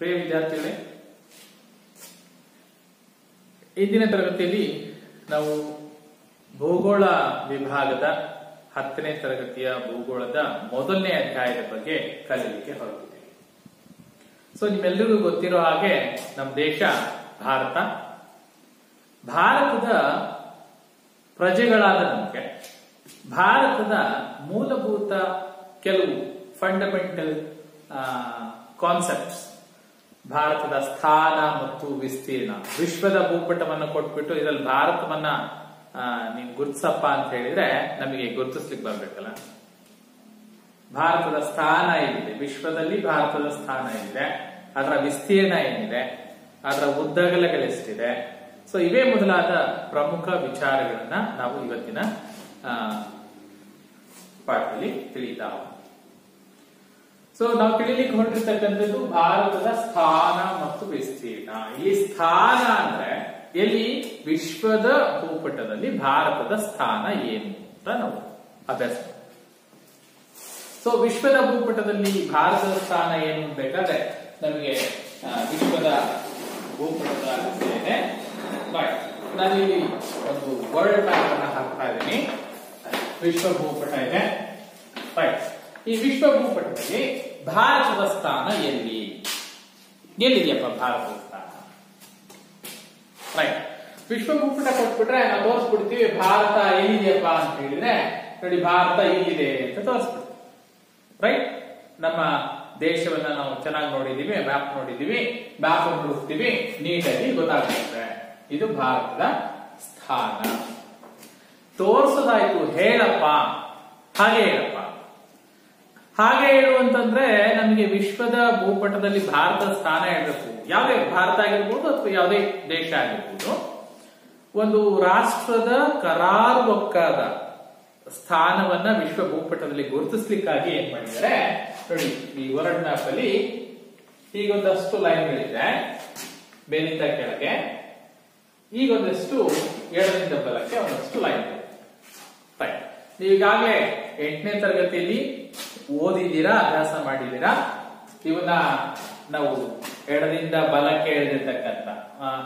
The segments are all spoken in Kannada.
ಪ್ರಿಯ ವಿದ್ಯಾರ್ಥಿಗಳೇ, ಇಂದಿನ ತರಗತಿಯಲ್ಲಿ ನಾವು ಭೂಗೋಳ ವಿಭಾಗದ 10ನೇ ತರಗತಿಯ ಭೂಗೋಳದ ಮೊದಲನೇ ಅಧ್ಯಾಯದ ಬಗ್ಗೆ ಕಲಿಯಲಿಕ್ಕೆ ಹೊರಟಿದ್ದೇವೆ. ಸೊ ನಿಮ್ಮೆಲ್ಲರಿಗೂ ಗೊತ್ತಿರೋ ಹಾಗೆ ನಮ್ಮ ದೇಶ ಭಾರತದ ಪ್ರಜೆಗಳಾದ ನಮಗೆ ಭಾರತದ ಮೂಲಭೂತ ಕೆಲವು ಫಂಡಮೆಂಟಲ್ ಕಾನ್ಸೆಪ್ಟ್ಸ್, ಭಾರತದ ಸ್ಥಾನ ಮತ್ತು ವಿಸ್ತೀರ್ಣ, ವಿಶ್ವದ ಭೂಪಟವನ್ನು ಕೊಟ್ಬಿಟ್ಟು ಇದರಲ್ಲಿ ಭಾರತವನ್ನ ನೀನ್ ಗುರುತಿಸಪ್ಪ ಅಂತ ಹೇಳಿದ್ರೆ ನಮಗೆ ಗುರುತಿಸ್ಲಿಕ್ಕೆ ಬರ್ಬೇಕಲ್ಲ. ಭಾರತದ ಸ್ಥಾನ ಏನಿದೆ, ವಿಶ್ವದಲ್ಲಿ ಭಾರತದ ಸ್ಥಾನ ಏನಿದೆ, ಅದರ ವಿಸ್ತೀರ್ಣ ಏನಿದೆ, ಅದರ ಉದ್ದಗಲಗಳೆಷ್ಟಿದೆ, ಸೊ ಇವೇ ಮೊದಲಾದ ಪ್ರಮುಖ ವಿಚಾರಗಳನ್ನ ನಾವು ಇವತ್ತಿನ ಪಾಠದಲ್ಲಿ ತಿಳಿತಾ ಹೋಗೋಣ. ಸೊ ನಾವು ತಿಳಿಲಿಕ್ಕೆ ಹೊರಟಿರ್ತಕ್ಕಂಥದ್ದು ಭಾರತದ ಸ್ಥಾನ ಮತ್ತು ವಿಸ್ತೀರ್ಣ. ಈ ಸ್ಥಾನ ಅಂದ್ರೆ ಎಲ್ಲಿ ವಿಶ್ವದ ಭೂಪಟದಲ್ಲಿ ಭಾರತದ ಸ್ಥಾನ ಏನು ಅಂತ ನಾವು ಅಭ್ಯಾಸ. ಸೊ ವಿಶ್ವದ ಭೂಪಟದಲ್ಲಿ ಭಾರತದ ಸ್ಥಾನ ಏನು ಬೇಕಾದ್ರೆ ನಮಗೆ ವಿಶ್ವದ ಭೂಪಟದ ಇದೆ. ನಾನಿಲ್ಲಿ ಒಂದು ವರ್ಲ್ಡ್ ಮ್ಯಾಪ್ ಅನ್ನ ಹಾಕ್ತಾ ಇದ್ದೀನಿ. ವಿಶ್ವ ಭೂಪಟ ಇದೆ. ಈ ವಿಶ್ವ ಭೂಪಟದಲ್ಲಿ ಭಾರತದ ಸ್ಥಾನ ಎಲ್ಲಿದೆಯಪ್ಪ ಭಾರತದ ಸ್ಥಾನ? ವಿಶ್ವ ಭೂಪಟ ಕೊಟ್ಬಿಟ್ರೆ ನಾವು ತೋರಿಸ್ಬಿಡ್ತೀವಿ ಭಾರತ ಎಲ್ಲಿದೆಯಪ್ಪ ಅಂತ ಹೇಳಿದ್ರೆ, ನೋಡಿ ಭಾರತ ಇಲ್ಲಿದೆ ಅಂತ ತೋರಿಸ್ಬಿಡ್ತೀವಿ. ರೈಟ್, ನಮ್ಮ ದೇಶವನ್ನ ನಾವು ಚೆನ್ನಾಗಿ ನೋಡಿದೀವಿ, ಮ್ಯಾಪ್ ನೋಡಿದೀವಿ, ಮ್ಯಾಪ್ ನೋಡ್ತೀವಿ, ನೀಟಾಗಿ ಗೊತ್ತಾಗುತ್ತೆ ಇದು ಭಾರತದ ಸ್ಥಾನ. ತೋರ್ಸೋದಾಯ್ತು, ಹೇಳಪ್ಪ, ಹಾಗೆ ಹೇಳಪ್ಪ. ಹಾಗೆ ಹೇಳುವಂತಂದ್ರೆ ನಮಗೆ ವಿಶ್ವದ ಭೂಪಟದಲ್ಲಿ ಭಾರತದ ಸ್ಥಾನ ಹೇಳಬೇಕು. ಯಾವುದೇ ಭಾರತ ಆಗಿರ್ಬೋದು ಅಥವಾ ಯಾವುದೇ ದೇಶ ಆಗಿರ್ಬೋದು, ಒಂದು ರಾಷ್ಟ್ರದ ಕರಾರುವಕ್ಕಾದ ಸ್ಥಾನವನ್ನ ವಿಶ್ವ ಭೂಪಟದಲ್ಲಿ ಗುರುತಿಸ್ಲಿಕ್ಕಾಗಿ ಏನ್ ಮಾಡಿದ್ದಾರೆ ನೋಡಿ, ಈ ವರ್ಲ್ಡ್ ಮ್ಯಾಪ್ ಅಲ್ಲಿ ಈಗೊಂದಷ್ಟು ಲೈನ್ಗಳಿದೆ, ಮೇಲಿಂದ ಕೆಳಗೆ. ಈಗೊಂದಷ್ಟು ಎಡದಿಂದ ಬಲಕ್ಕೆ ಒಂದಷ್ಟು ಲೈನ್ಗಳಿದೆ. ನೀವು ಈಗಾಗಲೇ 8ನೇ ತರಗತಿಯಲ್ಲಿ ಓದಿದ್ದೀರಾ, ಅಭ್ಯಾಸ ಮಾಡಿದ್ದೀರಾ. ಇವನ್ನ ನಾವು ಎಡದಿಂದ ಬಲಕ್ಕೆ ಎಳೆದಿರ್ತಕ್ಕಂಥ,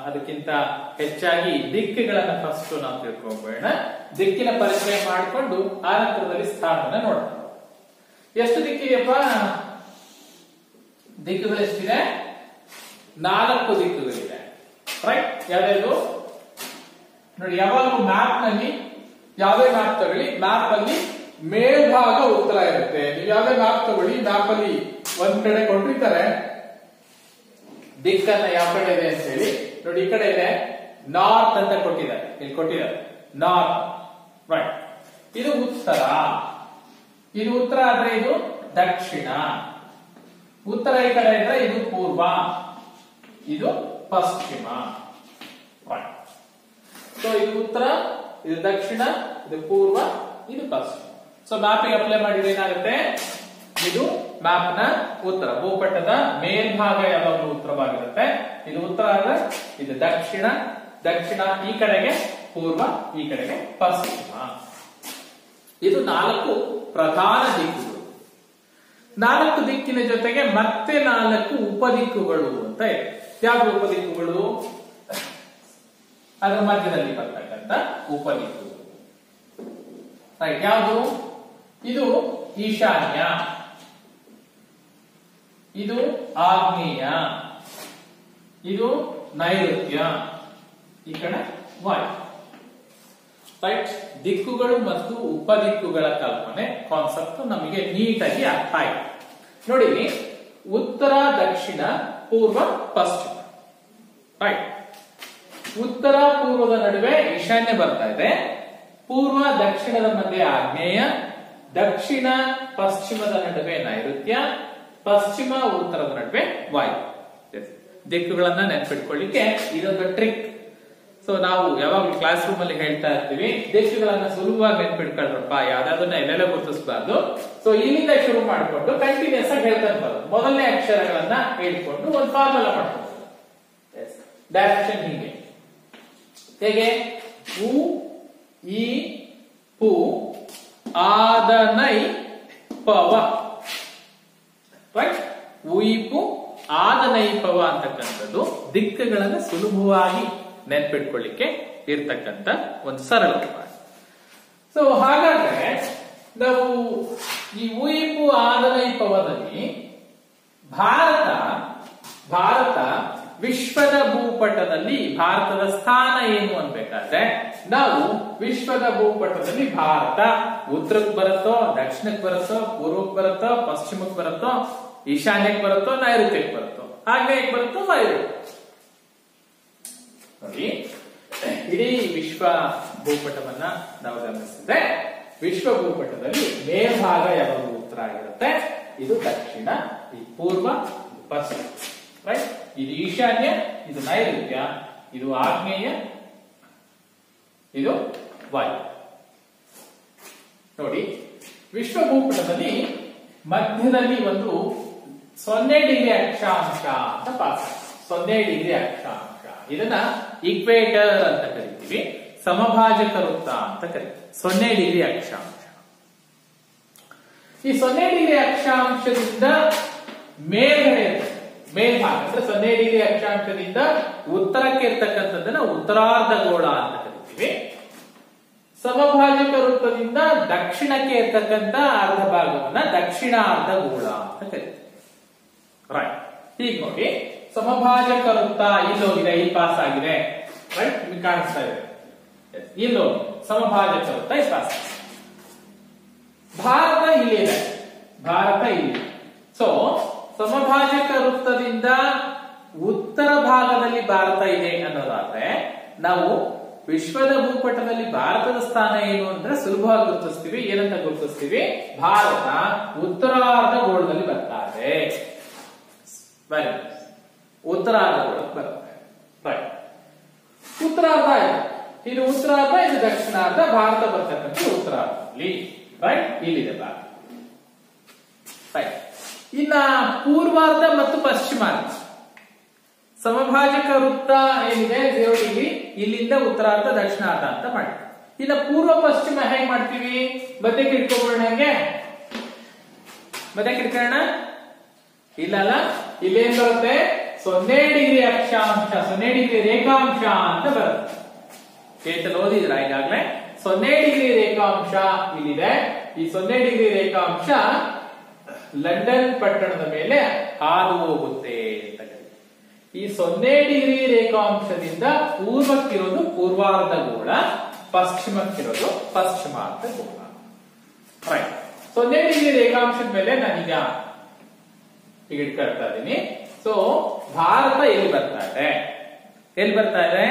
ಅದಕ್ಕಿಂತ ಹೆಚ್ಚಾಗಿ ದಿಕ್ಕುಗಳನ್ನ ಫಸ್ಟ್ ನಾವು ತಿಳ್ಕೊಬೇಡ. ದಿಕ್ಕಿನ ಪರಿಚಯ ಮಾಡಿಕೊಂಡು ಆ ನಂತರದಲ್ಲಿ ಸ್ಥಾನವನ್ನ ನೋಡೋಣ. ಎಷ್ಟು ದಿಕ್ಕಿದೆಯಪ್ಪ? ದಿಕ್ಕುಗಳೆಷ್ಟಿದೆ? 4 ದಿಕ್ಕುಗಳಿದೆ. ರೈಟ್, ಯಾವ್ದು ನೋಡಿ, ಯಾವಾಗಲೂ ಮ್ಯಾಪ್ ನಲ್ಲಿ ಯಾವುದೇ ಮ್ಯಾಪ್ ತಗೊಳ್ಳಿ, ಮ್ಯಾಪ್ ಅಲ್ಲಿ ಮೇಲ್ಭಾಗ ಉತ್ತರ ಇರುತ್ತೆ. ನೀವು ಯಾವುದೇ ಮ್ಯಾಪ್ ತಗೊಳ್ಳಿ, ಮ್ಯಾಪ್ ಅಲ್ಲಿ ಒಂದ್ ಕಡೆ ಕೊಟ್ಟಿರ್ತಾರೆ ದಿಕ್ಕನ್ನ ಯಾವ ಕಡೆ ಇದೆ ಅಂತ ಹೇಳಿ. ನೋಡಿ, ಈ ಕಡೆ ಇದೆ ನಾರ್ತ್ ಅಂತ ಕೊಟ್ಟಿದ್ದಾರೆ, ಇಲ್ಲಿ ಕೊಟ್ಟಿದ್ದಾರೆ ನಾರ್ತ್. ರೈಟ್, ಇದು ಉತ್ತರ. ಇದು ಉತ್ತರ ಆದ್ರೆ ಇದು ದಕ್ಷಿಣ. ಉತ್ತರ ಈ ಕಡೆ ಇದ್ರೆ ಇದು ಪೂರ್ವ, ಇದು ಪಶ್ಚಿಮ. ಸೊ ಇದು ಉತ್ತರ, ಇದು ದಕ್ಷಿಣ, ಇದು ಪೂರ್ವ, ಇದು ಪಶ್ಚಿಮ. ಸೊ ಮ್ಯಾಪಿಗೆ ಅಪ್ಲೈ ಮಾಡಿದ್ರೆ ಏನಾಗುತ್ತೆ? ಇದು ಮ್ಯಾಪ್ ನ ಉತ್ತರ. ಭೂಪಟದ ಮೇಲ್ಭಾಗ ಯಾವಾಗಲೂ ಉತ್ತರವಾಗಿರುತ್ತೆ. ಇದು ಉತ್ತರ ಅಂದ್ರೆ ಇದು ದಕ್ಷಿಣ, ದಕ್ಷಿಣ ಈ ಕಡೆಗೆ ಪೂರ್ವ, ಈ ಕಡೆಗೆ ಪಶ್ಚಿಮ. ಇದು 4 ಪ್ರಧಾನ ದಿಕ್ಕುಗಳು. 4 ದಿಕ್ಕಿನ ಜೊತೆಗೆ ಮತ್ತೆ 4 ಉಪದಿಕ್ಕುಗಳು ಅಂತ ಇದೆ. ಯಾವ ಉಪದಿಕ್ಕುಗಳು? ಅದರ ಮಧ್ಯದಲ್ಲಿ ಬರ್ತಕ್ಕಂಥ ಉಪದಿಕ್ಕುಗಳು. ಯಾವುದು? ಇದು ಈಶಾನ್ಯ, ಇದು ಆಗ್ನೇಯ, ಇದು ನೈಋತ್ಯ, ಈ ಕಡೆ ವಾಯು. ರೈಟ್, ದಿಕ್ಕುಗಳು ಮತ್ತು ಉಪದಿಕ್ಕುಗಳ ಕಲ್ಪನೆ, ಕಾನ್ಸೆಪ್ಟ್ ನಮಗೆ ನೀಟಾಗಿ ಅರ್ಥ ಆಯ್ತು. ನೋಡಿ, ಉತ್ತರ, ದಕ್ಷಿಣ, ಪೂರ್ವ, ಪಶ್ಚಿಮ. ರೈಟ್, ಉತ್ತರ ಪೂರ್ವದ ನಡುವೆ ಈಶಾನ್ಯ ಬರ್ತಾ ಇದೆ, ಪೂರ್ವ ದಕ್ಷಿಣದ ಮಧ್ಯೆ ಆಗ್ನೇಯ, ದಕ್ಷಿಣ ಪಶ್ಚಿಮದ ನಡುವೆ ನೈಋತ್ಯ, ಪಶ್ಚಿಮ ಉತ್ತರದ ನಡುವೆ ವಾಯು. ದಿಕ್ಕುಗಳನ್ನ ನೆನಪಿಟ್ಕೊಳ್ಳಿಕ್ಕೆ ಇದೊಂದು ಟ್ರಿಕ್. ಸೊ ನಾವು ಯಾವಾಗ ಕ್ಲಾಸ್ ರೂಮ್ ಅಲ್ಲಿ ಹೇಳ್ತಾ ಇರ್ತೀವಿ, ದಿಕ್ಕುಗಳನ್ನ ಸುಲಭವಾಗಿ ನೆನಪಿಟ್ಕೊಳ್ರಪ್ಪ, ಯಾವ್ದಾದನ್ನ ಎಲ್ಲೆಲ್ಲ ಗುರುತಿಸಬಾರ್ದು. ಸೊ ಇಲ್ಲಿಂದ ಶುರು ಮಾಡಿಕೊಂಡು ಕಂಟಿನ್ಯೂಸ್ ಆಗಿ ಹೇಳ್ಕೊಂಡು ಬರೋದು. ಮೊದಲನೇ ಅಕ್ಷರಗಳನ್ನ ಹೇಳ್ಕೊಂಡು ಒಂದು ಫಾರ್ಮುಲಾ ಮಾಡ್ಕೊಂಡು ಡೈರೆಕ್ಷನ್ ಹೀಗೆ. ಹೇಗೆ? ಉ, ಈ, ಪು, ಆದನೈ, ಪವ. ರೈಟ್, ಉಯಿಪು ಆದನೈಪವ ಅಂತಕ್ಕಂಥದ್ದು ದಿಕ್ಕುಗಳನ್ನು ಸುಲಭವಾಗಿ ನೆನ್ಪಿಟ್ಕೊಳ್ಳಿಕ್ಕೆ ಇರ್ತಕ್ಕಂಥ ಒಂದು ಸರಳ ಉಪಾಯ. ಸೊ ಹಾಗಾದ್ರೆ ನಾವು ಈ ಉಯಿಪು ಆದನೈಪವದಲ್ಲಿ ಭಾರತ ವಿಶ್ವದ ಭೂಪಟದಲ್ಲಿ ಭಾರತದ ಸ್ಥಾನ ಏನು ಅನ್ಬೇಕಾದ್ರೆ ನಾವು ವಿಶ್ವದ ಭೂಪಟದಲ್ಲಿ ಭಾರತ ಉತ್ತರಕ್ಕೆ ಬರುತ್ತೋ, ದಕ್ಷಿಣಕ್ಕೆ ಬರುತ್ತೋ, ಪೂರ್ವಕ್ಕೆ ಬರುತ್ತೋ, ಪಶ್ಚಿಮಕ್ಕೆ ಬರುತ್ತೋ, ಈಶಾನ್ಯಕ್ಕೆ ಬರುತ್ತೋ, ನೈಋತ್ಯಕ್ಕೆ ಬರುತ್ತೋ, ಆಗ್ನೇಯಕ್ಕೆ ಬರುತ್ತೋ, ವಾಯುವ್ಯಕ್ಕೆ ನೋಡಿ. ಇಡೀ ವಿಶ್ವ ಭೂಪಟವನ್ನ ನಾವು ಗಮನಿಸಿದ್ರೆ ವಿಶ್ವ ಭೂಪಟದಲ್ಲಿ ಮೇಲ್ಭಾಗ ಯಾವಾಗ ಉತ್ತರ ಆಗಿರುತ್ತೆ, ಇದು ದಕ್ಷಿಣ, ಇದು ಪೂರ್ವ, ಇದು ಪಶ್ಚಿಮ, ರೈಟ್. ಇದು ಈಶಾನ್ಯ, ಇದು ನೈಋತ್ಯ, ಇದು ಆಗ್ನೇಯ, ಇದು ವಾಯು. ನೋಡಿ, ವಿಶ್ವ ಭೂಪಟದಲ್ಲಿ ಮಧ್ಯದಲ್ಲಿ ಒಂದು 0 ಡಿಗ್ರಿ ಅಕ್ಷಾಂಶ ಅಂತ ಪಾಸ್. 0 ಡಿಗ್ರಿ ಅಕ್ಷಾಂಶ, ಇದನ್ನ ಈಕ್ವೇಟರ್ ಅಂತ ಕರಿತೀವಿ, ಸಮಭಾಜಕ ವೃತ್ತ ಅಂತ ಕರಿತೀವಿ. 0 ಡಿಗ್ರಿ ಅಕ್ಷಾಂಶ. ಈ 0 ಡಿಗ್ರಿ ಅಕ್ಷಾಂಶದಿಂದ ಮೇಲ್ಗಡೆ ಮೇಲ್ಭಾಗ ಅಂದ್ರೆ 0 ಡಿಗ್ರಿ ಅಕ್ಷಾಂಶದಿಂದ ಉತ್ತರಕ್ಕೆ ಇರ್ತಕ್ಕಂಥದ್ದನ್ನ ಉತ್ತರಾರ್ಧಗೋಳ ಅಂತ ಕರಿತೀವಿ. ಸಮಭಾಜಕ ವೃತ್ತದಿಂದ ದಕ್ಷಿಣಕ್ಕೆ ಇರ್ತಕ್ಕಂಥ ಅರ್ಧ ಭಾಗವನ್ನ ದಕ್ಷಿಣಾರ್ಧಗೋಳ ಅಂತ ಕರಿತೀವಿ, ರೈಟ್. ಹೀಗೆ ನೋಡಿ, ಸಮಭಾಜಕ ವೃತ್ತ ಇಲ್ಲೋಗಿದೆ, ಇಲ್ಲಿ ಪಾಸ್ ಆಗಿದೆ, ರೈಟ್. ನಿಮಗೆ ಕಾಣಿಸ್ತಾ ಇದೆ, ಇಲ್ಲೋ ಸಮಭಾಜಕ ವೃತ್ತ ಇಲ್ಲಿ ಪಾಸ್ ಆಗಿದೆ. ಭಾರತ ಇಲ್ಲಿದೆ, ಭಾರತ ಇಲ್ಲಿ. ಸೊ ಸಮಭಾಜಕ ವೃತ್ತದಿಂದ ಉತ್ತರ ಭಾಗದಲ್ಲಿ ಭಾರತ ಇದೆ ಅನ್ನೋದಾದ್ರೆ ನಾವು ವಿಶ್ವದ ಭೂಪಟದಲ್ಲಿ ಭಾರತದ ಸ್ಥಾನ ಏನು ಅಂದ್ರೆ ಸುಲಭವಾಗಿ ಗುರುತಿಸ್ತೀವಿ. ಏನಂತ ಗುರುತಿಸ್ತೀವಿ? ಭಾರತ ಉತ್ತರಾರ್ಧಗೋಳದಲ್ಲಿ ಬರ್ತಾ ಇದೆ, ಉತ್ತರಾರ್ಧಗೋಳಕ್ಕೆ ಬರುತ್ತೆ, ರೈಟ್. ಉತ್ತರಾರ್ಧ ಇದು ಉತ್ತರಾರ್ಧ, ಇದು ದಕ್ಷಿಣಾರ್ಧ, ಭಾರತ ಬರ್ತಕ್ಕಂಥ ಉತ್ತರಾರ್ಧದಲ್ಲಿ, ರೈಟ್. ಇಲ್ಲಿದೆ ಭಾರತ, ರೈಟ್. ಇನ್ನ ಪೂರ್ವಾರ್ಧ ಮತ್ತು ಪಶ್ಚಿಮಾರ್ಧ ಸಮಭಾಜಕ ವೃತ್ತ ಏನಿದೆ 0 ಡಿಗ್ರಿ, ಇಲ್ಲಿಂದ ಉತ್ತರಾರ್ಧ ದಕ್ಷಿಣಾರ್ಧ ಅಂತ ಮಾಡಿ. ಇನ್ನ ಪೂರ್ವ ಪಶ್ಚಿಮ ಹೇಗ್ ಮಾಡ್ತೀವಿ? ಮಧ್ಯಕ್ಕೆ ಇಟ್ಕೊಂಡ್ಬಿಡೋಣ. ಹೆಂಗೆ ಮಧ್ಯಕ್ಕೆ ಇಟ್ಕೊಳ್ಳೋಣ? ಇಲ್ಲಲ್ಲ, ಇಲ್ಲೇನ್ ಬರುತ್ತೆ? 0 ಡಿಗ್ರಿ ಅಕ್ಷಾಂಶ, 0 ಡಿಗ್ರಿ ರೇಖಾಂಶ ಅಂತ ಬರುತ್ತೆ. ಕೇತಲ್ ಓದಿದ್ರ ಈಗಾಗಲೇ? 0 ಡಿಗ್ರಿ ರೇಖಾಂಶ ಇಲ್ಲಿದೆ. ಈ 0 ಡಿಗ್ರಿ ರೇಖಾಂಶ ಲಂಡನ್ ಪಟ್ಟಣದ ಮೇಲೆ ಹಾದು ಹೋಗುತ್ತೆ ಅಂತ ಕರೀತೀವಿ. ಈ 0 ಡಿಗ್ರಿ ರೇಖಾಂಶದಿಂದ ಪೂರ್ವಕ್ಕಿರೋದು ಪೂರ್ವಾರ್ಧಗೋಳ, ಪಶ್ಚಿಮಕ್ಕಿರೋದು ಪಶ್ಚಿಮಾರ್ಧಗೋಳ, ರೈಟ್. 0 ಡಿಗ್ರಿ ರೇಖಾಂಶದ ಮೇಲೆ ನಾನೀಗ ಈಗ ಇಟ್ಕೊಳ್ತಾ ಇದ್ದೀನಿ. ಸೊ ಭಾರತ ಎಲ್ಲಿ ಬರ್ತಾ ಇದೆ? ಎಲ್ಲಿ ಬರ್ತಾ ಇದೆ?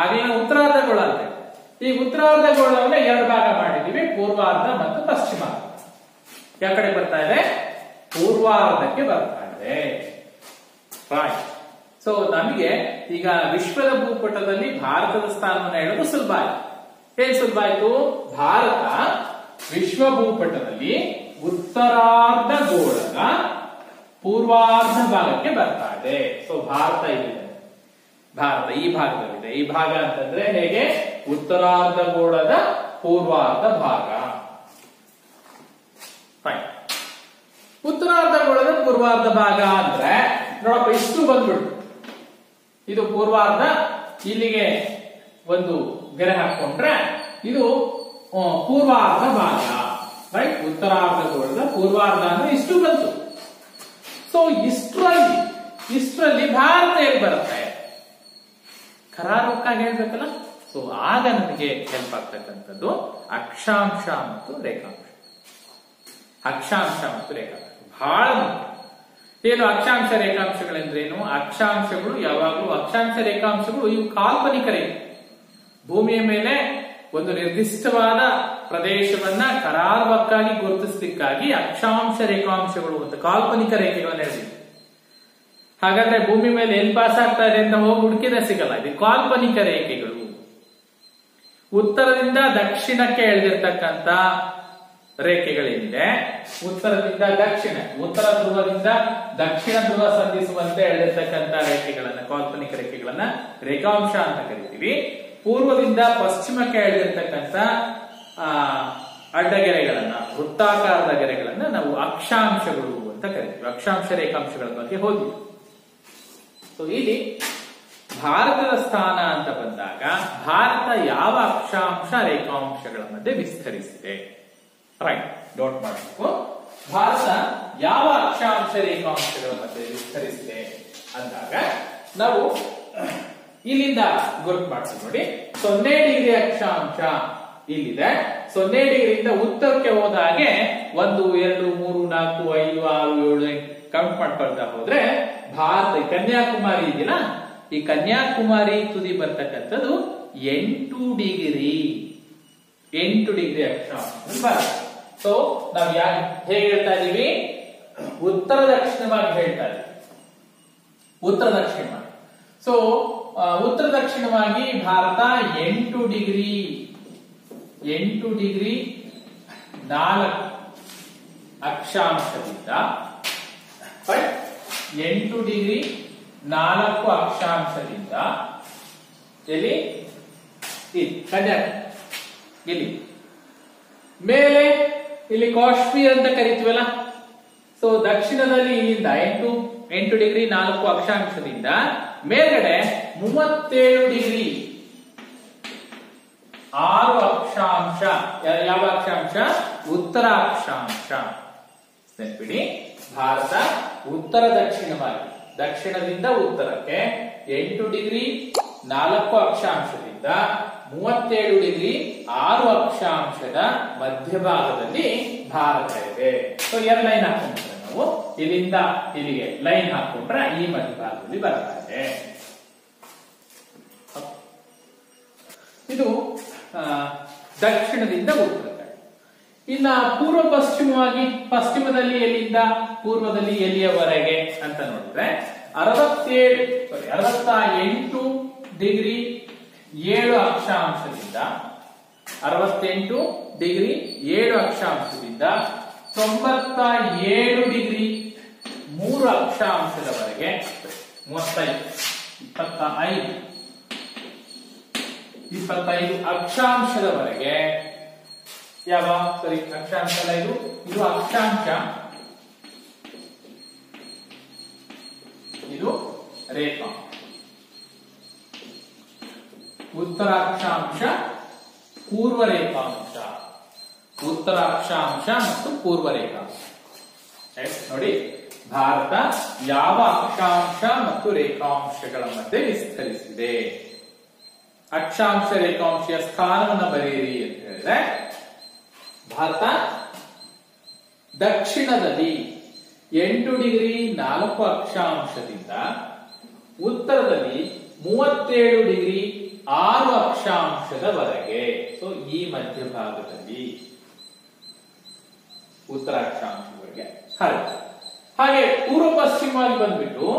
ಆಗಲೇ ಉತ್ತರಾರ್ಧಗೋಳ ಅಂತ. ಈ ಉತ್ತರಾರ್ಧಗೋಳವನ್ನ 2 ಭಾಗ ಮಾಡಿದೀವಿ, ಪೂರ್ವಾರ್ಧ ಮತ್ತು ಪಶ್ಚಿಮಾರ್ಧ. ಯಾವ ಕಡೆ ಬರ್ತಾ ಇದೆ? ಪೂರ್ವಾರ್ಧಕ್ಕೆ ಬರ್ತಾ ಇದೆ, ರೈಟ್. ಸೊ ನಮಗೆ ಈಗ ವಿಶ್ವದ ಭೂಪಟದಲ್ಲಿ ಭಾರತದ ಸ್ಥಾನವನ್ನು ಹೇಳೋದು ಸುಲಭ ಆಯ್ತು. ಏನ್ ಸುಲಭ ಆಯ್ತು? ಭಾರತ ವಿಶ್ವ ಭೂಪಟದಲ್ಲಿ ಉತ್ತರಾರ್ಧಗೋಳದ ಪೂರ್ವಾರ್ಧ ಭಾಗಕ್ಕೆ ಬರ್ತಾ ಇದೆ. ಸೊ ಭಾರತ ಇಲ್ಲಿದೆ, ಭಾರತ ಈ ಭಾಗದಲ್ಲಿದೆ. ಈ ಭಾಗ ಅಂತಂದ್ರೆ ಹೇಗೆ? ಉತ್ತರಾರ್ಧಗೋಳದ ಪೂರ್ವಾರ್ಧ ಭಾಗ, ಫೈನ್. ಉತ್ತರಾರ್ಧಗೋಳದ ಪೂರ್ವಾರ್ಧ ಭಾಗ ಅಂದ್ರೆ ನೋಡಪ್ಪ, ಇಷ್ಟು ಬಂದ್ಬಿಟ್ಟು ಇದು ಪೂರ್ವಾರ್ಧ, ಇಲ್ಲಿಗೆ ಒಂದು ಗೆರೆ ಹಾಕೊಂಡ್ರೆ ಇದು ಪೂರ್ವಾರ್ಧ ಭಾಗ, ರೈಟ್. ಉತ್ತರಾರ್ಧಗೋಳದ ಪೂರ್ವಾರ್ಧ ಅಂದ್ರೆ ಇಷ್ಟು ಬಂತು. ಸೊ ಇಷ್ಟರಲ್ಲಿ ಭಾರತ ಎಲ್ಲಿ ಬರುತ್ತೆ? ಕರಾರುಕ್ಕಾಗಿ ಹೇಳ್ಬೇಕಲ್ಲ. ಸೊ ಆಗ ನಮಗೆ ಹೆಲ್ಪ್ ಆಗ್ತಕ್ಕಂಥದ್ದು ಅಕ್ಷಾಂಶ ಮತ್ತು ರೇಖಾಂಶ. ಅಕ್ಷಾಂಶ ಮತ್ತು ರೇಖಾಂಶ ಬಹಳ ಮುಖ್ಯ. ಏನು ಅಕ್ಷಾಂಶ ರೇಖಾಂಶಗಳೆಂದ್ರೇನು? ಅಕ್ಷಾಂಶಗಳು ಯಾವಾಗಲೂ ಅಕ್ಷಾಂಶ ರೇಖಾಂಶಗಳು ಇವು ಕಾಲ್ಪನಿಕ ರೇಖೆ. ಭೂಮಿಯ ಮೇಲೆ ಒಂದು ನಿರ್ದಿಷ್ಟವಾದ ಪ್ರದೇಶವನ್ನ ಕರಾರುವಕ್ಕಾಗಿ ಗುರುತಿಸಲಿಕ್ಕಾಗಿ ಅಕ್ಷಾಂಶ ರೇಖಾಂಶಗಳು ಅಂತ ಕಾಲ್ಪನಿಕ ರೇಖೆಗಳನ್ನು ಹೇಳಿದ್ವಿ. ಹಾಗಾದ್ರೆ ಭೂಮಿ ಮೇಲೆ ಎಲ್ಲಿ ಪಾಸ್ ಆಗ್ತಾ ಇದೆ ಅಂತ ಹೋಗಿ ಹುಡುಕಿದ್ರೆ ಸಿಗಲ್ಲ. ಇದು ಕಾಲ್ಪನಿಕ ರೇಖೆಗಳು. ಉತ್ತರದಿಂದ ದಕ್ಷಿಣಕ್ಕೆ ಎಳೆದಿರ್ತಕ್ಕಂಥ ರೇಖೆಗಳೇನಿದೆ, ಉತ್ತರದಿಂದ ದಕ್ಷಿಣ, ಉತ್ತರ ಧ್ರುವದಿಂದ ದಕ್ಷಿಣ ಧ್ರುವ ಸಂಧಿಸುವಂತೆ ಎಳೆದಿರ್ತಕ್ಕಂಥ ರೇಖೆಗಳನ್ನ, ಕಾಲ್ಪನಿಕ ರೇಖೆಗಳನ್ನ ರೇಖಾಂಶ ಅಂತ ಕರಿತೀವಿ. ಪೂರ್ವದಿಂದ ಪಶ್ಚಿಮಕ್ಕೆ ಎಳೆದಿರ್ತಕ್ಕಂಥ ಅಡ್ಡಗೆರೆಗಳನ್ನ, ವೃತ್ತಾಕಾರದ ಗೆರೆಗಳನ್ನ ನಾವು ಅಕ್ಷಾಂಶಗಳು ಅಂತ ಕರಿತೀವಿ. ಅಕ್ಷಾಂಶ ರೇಖಾಂಶಗಳ ಬಗ್ಗೆ ಹೋದ್ವಿ. ಸೊ ಇಲ್ಲಿ ಭಾರತದ ಸ್ಥಾನ ಅಂತ ಬಂದಾಗ ಭಾರತ ಯಾವ ಅಕ್ಷಾಂಶ ರೇಖಾಂಶಗಳ ಮಧ್ಯೆ ವಿಸ್ತರಿಸಿದೆ? ರೈಟ್, ನೋಟ್ ಮಾಡಬೇಕು. ಭಾರತ ಯಾವ ಅಕ್ಷಾಂಶ ರೇಖಾಂಶಗಳ ಮಧ್ಯೆ ವಿಸ್ತರಿಸಿದೆ ಅಂದಾಗ ನಾವು ಇಲ್ಲಿಂದ ಗುರುತು ಮಾಡ್ತೀವಿ ನೋಡಿ. 0 ಡಿಗ್ರಿ ಅಕ್ಷಾಂಶ ಇಲ್ಲಿದೆ. 0 ಡಿಗ್ರಿಯಿಂದ ಉತ್ತರಕ್ಕೆ ಹೋದ ಹಾಗೆ 1 2 3 4 5 6 7 8 ಕೌಂಟ್ ಮಾಡ್ಕೊಳ್ತಾ ಹೋದ್ರೆ ಭಾರತ ಕನ್ಯಾಕುಮಾರಿ ಇದೆಯಲ್ಲ, ಈ ಕನ್ಯಾಕುಮಾರಿ ತುದಿ ಬರ್ತಕ್ಕಂಥದ್ದು 8 ಡಿಗ್ರಿ ಅಕ್ಷಾಂಶ. ಸೊ ನಾವು ಹೇಗೆ ಹೇಳ್ತಾ ಇದೀವಿ? ಉತ್ತರ ದಕ್ಷಿಣವಾಗಿ ಹೇಳ್ತಾ ಇದೀವಿ. ಉತ್ತರ ದಕ್ಷಿಣವಾಗಿ. ಸೊ ಉತ್ತರ ದಕ್ಷಿಣವಾಗಿ ಭಾರತ 8 ಡಿಗ್ರಿ 4 ಅಕ್ಷಾಂಶದಿಂದ 8 ಡಿಗ್ರಿ 4 ಅಕ್ಷಾಂಶದಿಂದ ಎಲ್ಲಿ ಕನ್ಯಾಕುಮಾರಿ ಇಲ್ಲಿ ಮೇಲೆ ಇಲ್ಲಿ ಕಾಶ್ಮೀರ್ ಅಂತ ಕರಿತೀವಲ್ಲ. ಸೊ ದಕ್ಷಿಣದಲ್ಲಿ ಇಲ್ಲಿಂದ 8 ಡಿಗ್ರಿ 4 ಅಕ್ಷಾಂಶದಿಂದ ಮೇಲ್ಗಡೆ 37 ಡಿಗ್ರಿ 6 ಅಕ್ಷಾಂಶ. ಯಾವ ಅಕ್ಷಾಂಶ? ಉತ್ತರ ಅಕ್ಷಾಂಶ. ನೆನಪಿಡಿ, ಭಾರತ ಉತ್ತರ ದಕ್ಷಿಣವಾಗಿ, ದಕ್ಷಿಣದಿಂದ ಉತ್ತರಕ್ಕೆ 8 ಡಿಗ್ರಿ 4 ಅಕ್ಷಾಂಶದಿಂದ 37 ಡಿಗ್ರಿ 6 ಅಕ್ಷಾಂಶದ ಮಧ್ಯಭಾಗದಲ್ಲಿ ಭಾರತ ಇದೆ. ಸೊ ಎರಡು ಲೈನ್ ಹಾಕೊಂಡ್ರೆ ನಾವು ಇಲ್ಲಿಂದ ಇಲ್ಲಿಗೆ ಲೈನ್ ಹಾಕೊಂಡ್ರೆ ಈ ಮಧ್ಯಭಾಗದಲ್ಲಿ ಬರ್ತಾ ಇದೆ. ಇದು ದಕ್ಷಿಣದಿಂದ ಉತ್ತರಕ್ಕೆ. ಇನ್ನ ಪೂರ್ವ ಪಶ್ಚಿಮವಾಗಿ, ಪಶ್ಚಿಮದಲ್ಲಿ ಎಲ್ಲಿಂದ ಪೂರ್ವದಲ್ಲಿ ಎಲ್ಲಿಯವರೆಗೆ ಅಂತ ನೋಡಿದ್ರೆ 68 ಡಿಗ್ರಿ 7 ಅಕ್ಷಾಂಶದಿಂದ 68 ಡಿಗ್ರಿ 7 ಅಕ್ಷಾಂಶದಿಂದ 97 ಡಿಗ್ರಿ 3 ಅಕ್ಷಾಂಶದವರೆಗೆ 25 ಅಕ್ಷಾಂಶದವರೆಗೆ ಯಾವ ಅಕ್ಷಾಂಶ ಅಲ್ಲ, ಇದು ಅಕ್ಷಾಂಶ, ಇದು ರೇಖಾ. ಉತ್ತರ ಅಕ್ಷಾಂಶ, ಪೂರ್ವ ರೇಖಾಂಶ, ಉತ್ತರ ಅಕ್ಷಾಂಶ ಮತ್ತು ಪೂರ್ವ ರೇಖಾಂಶ. ನೋಡಿ, ಭಾರತ ಯಾವ ಅಕ್ಷಾಂಶ ಮತ್ತು ರೇಖಾಂಶಗಳ ಮಧ್ಯೆ ವಿಸ್ತರಿಸಿದೆ? ಅಕ್ಷಾಂಶ ರೇಖಾಂಶೀಯ ಸ್ಥಾನವನ್ನು ಬರೆಯಿರಿ ಅಂತ ಹೇಳಿದ್ರೆ, ಭಾರತ ದಕ್ಷಿಣದಲ್ಲಿ 8 ಡಿಗ್ರಿ 4 ಅಕ್ಷಾಂಶದಿಂದ ಉತ್ತರದಲ್ಲಿ 37 ಡಿಗ್ರಿ 6 ಅಕ್ಷಾಂಶದವರೆಗೆ. ಸೊ ಈ ಮಧ್ಯಭಾಗದಲ್ಲಿ ಉತ್ತರ ಅಕ್ಷಾಂಶಗಳಿಗೆ ಹರಡಿದೆ. ಹಾಗೆ ಪೂರ್ವ ಪಶ್ಚಿಮವಾಗಿ ಬಂದ್ಬಿಟ್ಟು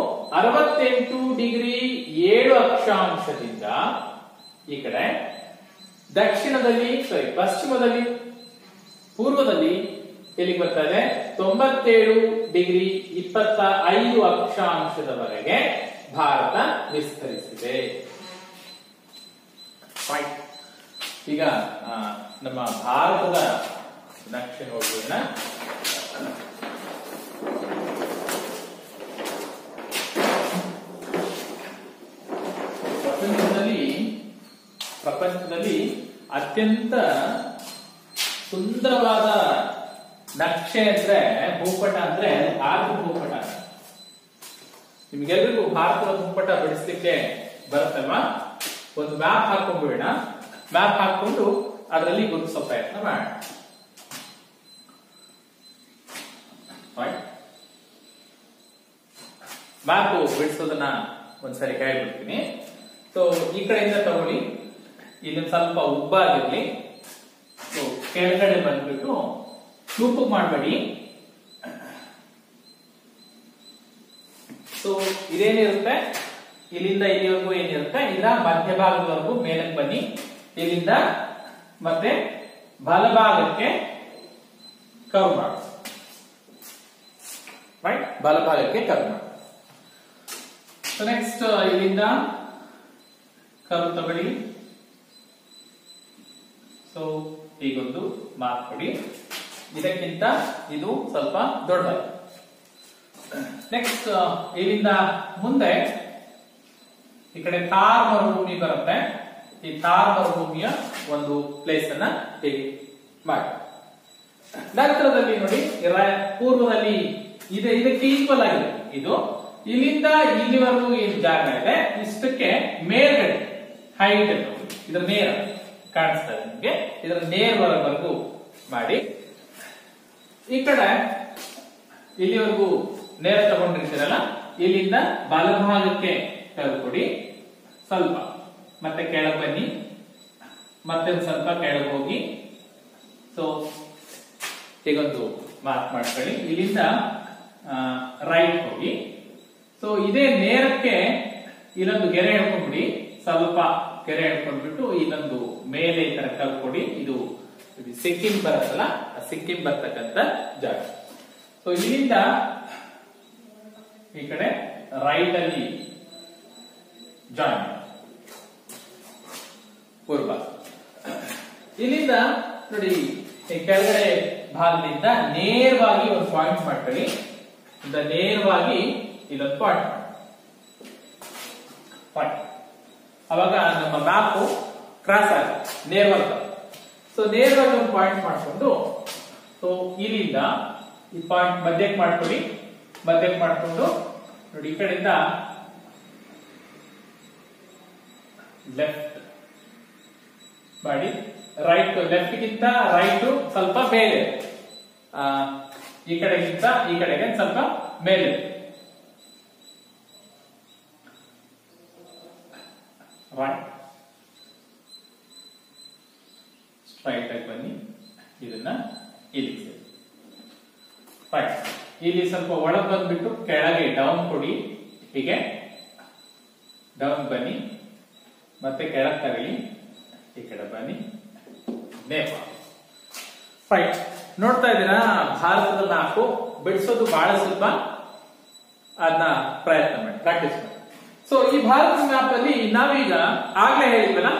68 ಡಿಗ್ರಿ 7 ಅಕ್ಷಾಂಶದಿಂದ ಈ ಕಡೆ ದಕ್ಷಿಣದಲ್ಲಿ ಪಶ್ಚಿಮದಲ್ಲಿ ಪೂರ್ವದಲ್ಲಿ ಎಲ್ಲಿಗೆ ಬರ್ತಾ ಇದೆ? 97 ಡಿಗ್ರಿ 25 ಅಕ್ಷಾಂಶದವರೆಗೆ ಭಾರತ ವಿಸ್ತರಿಸಿದೆ. ಈಗ ನಮ್ಮ ಭಾರತದ ನಕ್ಷೆ ನೋಡೋಣ. ಪ್ರಪಂಚದಲ್ಲಿ ಅತ್ಯಂತ ಸುಂದರವಾದ ನಕ್ಷೆ ಅಂದ್ರೆ ಭೂಪಟ ಅಂದ್ರೆ ಭಾರತ ಭೂಪಟ. ನಿಮ್ಗೆಲ್ರಿಗೂ ಭಾರತದ ಭೂಪಟ ಬಿಡಿಸ್ಲಿಕ್ಕೆ ಬರುತ್ತಲ್ವಾ? ಒಂದು ಮ್ಯಾಪ್ ಹಾಕೊಂಡ್ಬಿಡೋಣ. ಮ್ಯಾಪ್ ಹಾಕೊಂಡು ಅದರಲ್ಲಿ ಗುರುತಿಸೋ ಪ್ರಯತ್ನ ಮಾಡೋಣ. ಮ್ಯಾಪ್ ಬಿಡಿಸೋದನ್ನ ಒಂದ್ಸರಿ ಹೇಳ್ಬಿಡ್ತೀನಿ. ಸೊ ಈ ಕಡೆಯಿಂದ ತಗೊಳ್ಳಿ, ಇಲ್ಲಿ ಸ್ವಲ್ಪ ಉಬ್ಬಾಗಿರ್ಲಿ. ಸೊ ಕೆಳಗಡೆ ಬಂದ್ಬಿಟ್ಟು ಚೂಪು ಮಾಡಬೇಡಿ. ಸೊ ಇದೇನಿರುತ್ತೆ, ಇಲ್ಲಿಂದ ಇಲ್ಲಿವರೆಗೂ ಏನಿರುತ್ತೆ, ಇದರ ಮಧ್ಯಭಾಗದವರೆಗೂ ಮೇಲಕ್ಕೆ ಬನ್ನಿ. ಇಲ್ಲಿಂದ ಮತ್ತೆ ಬಲಭಾಗಕ್ಕೆ ಕರ್ವ್ ಮಾಡಿ, ರೈಟ್? ಬಲಭಾಗಕ್ಕೆ ಕರ್ವ್ ಮಾಡಿ. ಸೊ ನೆಕ್ಸ್ಟ್ ಇಲ್ಲಿಂದ ಕರ್ವ್ ತಗೊಳ್ಳಿ. ಸೊ ಈಗೊಂದು ಮಾರ್ಕ್ ಕೊಡಿ. ಇದಕ್ಕಿಂತ ಇದು ಸ್ವಲ್ಪ ದೊಡ್ಡದಾಗಿದೆ. ನೆಕ್ಸ್ಟ್ ಇಲ್ಲಿಂದ ಮುಂದೆ ಈ ಕಡೆ ಥಾರ್ ಮರುಭೂಮಿ ಬರುತ್ತೆ. ಈ ಥಾರ್ ಮರುಭೂಮಿಯ ಒಂದು ಪ್ಲೇಸ್ ಅನ್ನ ಹೇಗೆ ಮಾಡಿ. ನಂತರದಲ್ಲಿ ನೋಡಿ ಪೂರ್ವದಲ್ಲಿ ಇದಕ್ಕೆ ಈಕ್ವಲ್ ಆಗಿದೆ. ಇದು ಇಲ್ಲಿಂದ ಇಲ್ಲಿವರೆಗೂ ಏನ್ ಜಾಗ ಇದೆ ಇಷ್ಟಕ್ಕೆ ಮೇಲ್ಗಡೆ ಹೈಟ್ ಇದರ ನೇರ ಕಾಣಿಸ್ತಾ ಇದೆ ನಿಮ್ಗೆ. ಇದರ ನೇರವರೆಗೂ ಮಾಡಿ. ಈ ಕಡೆ ಇಲ್ಲಿವರೆಗೂ ನೇರ ತಗೊಂಡಿರ್ತೀರಲ್ಲ, ಇಲ್ಲಿಂದ ಬಲಭಾಗಕ್ಕೆ ತೆಗೆದುಕೊಡಿ ಸ್ವಲ್ಪ, ಮತ್ತೆ ಕೆಳಗೆ ಬನ್ನಿ, ಮತ್ತೆ ಸ್ವಲ್ಪ ಕೆಳಗೆ ಹೋಗಿ. ಸೊ ಹೀಗೊಂದು ಮಾರ್ಕ್ ಮಾಡ್ಕೊಳ್ಳಿ. ಇಲ್ಲಿಂದ ರೈಟ್ ಹೋಗಿ. ಸೊ ಇದೇ ನೇರಕ್ಕೆ ಇಲ್ಲೊಂದು ಗೆರೆ ಹಿಡ್ಕೊಂಡ್ಬಿಡಿ, ಸ್ವಲ್ಪ ಗೆರೆ ಹಿಡ್ಕೊಂಡ್ಬಿಟ್ಟು ಇಲ್ಲೊಂದು ಮೇಲೆ ಈ ತರ ಕಲ್ಕೊಡಿ. ಇದು ಸಿಕ್ಕಿಂ ಬರುತ್ತಲ್ಲ, ಸಿಕ್ಕಿಂ ಬರ್ತಕ್ಕಂಥ ಜಾಗ. ಸೊ ಇಲ್ಲಿಂದ ಈ ಕಡೆ ರೈಟ್ ಅಲ್ಲಿ ಜಾಯಿನ್ ಪೂರ್ವ. ಇಲ್ಲಿಂದ ನೋಡಿ ಈ ಕೆಳಗಡೆ ಭಾಗದಿಂದ ನೇರವಾಗಿ ಒಂದು ಪಾಯಿಂಟ್ ಮಾಡ್ಕೊಳ್ಳಿ. ನೇರವಾಗಿ ಇಲ್ಲೊಂದು ಪಾಯಿಂಟ್ ಅವಾಗ ನಮ್ಮ ಮ್ಯಾಪ್ ಕ್ರಾಸ್ ಆಗುತ್ತೆ, ನೇರವಾಗಿ. ಸೊ ನೇರವಾಗಿ ಒಂದು ಪಾಯಿಂಟ್ ಮಾಡಿಕೊಂಡು, ಸೊ ಇಲ್ಲಿಂದ ಈ ಪಾಯಿಂಟ್ ಮಧ್ಯಕ್ಕೆ ಮಾಡ್ಕೊಳ್ಳಿ. ಮಧ್ಯಕ್ಕೆ ಮಾಡಿಕೊಂಡು ನೋಡಿ ಈ ಕಡೆಯಿಂದ ಲೆಫ್ಟ್ ಮಾಡಿ. ರೈಟ್ ಲೆಫ್ಟ್ ಗಿಂತ ರೈಟ್ ಸ್ವಲ್ಪ ಮೇಲೆ, ಈ ಕಡೆಗಿಂತ ಈ ಕಡೆಗೆ ಸ್ವಲ್ಪ ಮೇಲೆ. ರೈಟ್ ಸ್ಟ್ರೈಟ್ ಆಗಿ ಬನ್ನಿ. ಇದನ್ನ ಇಲ್ಲಿ ರೈಟ್. ಇಲ್ಲಿ ಸ್ವಲ್ಪ ಒಳಗೆ ಬಂದ್ಬಿಟ್ಟು ಕೆಳಗೆ ಡೌನ್ ಕೊಡಿ. ಹೀಗೆ ಡೌನ್ ಬನ್ನಿ, ಮತ್ತೆ ಕೆಳಗೆ ತಗೊಳ್ಳಿ, ಈ ಕಡೆ ಬನ್ನಿ, ನೇಪಾಳ. ರೈಟ್. ನೋಡ್ತಾ ಇದ್ದೀರಾ, ಭಾರತದ ಮ್ಯಾಪ್ ಬಿಡಿಸೋದು ಬಹಳ ಸ್ವಲ್ಪ. ಅದನ್ನ ಪ್ರಯತ್ನ ಮಾಡಿ, ಪ್ರಾಕ್ಟೀಸ್ ಮಾಡಿ. ಸೊ ಈ ಭಾರತದ ಮ್ಯಾಪ್ ಅಲ್ಲಿ ನಾವೀಗ ಆಗ್ಲೇ ಹೇಳಿದ್ವಲ್ಲ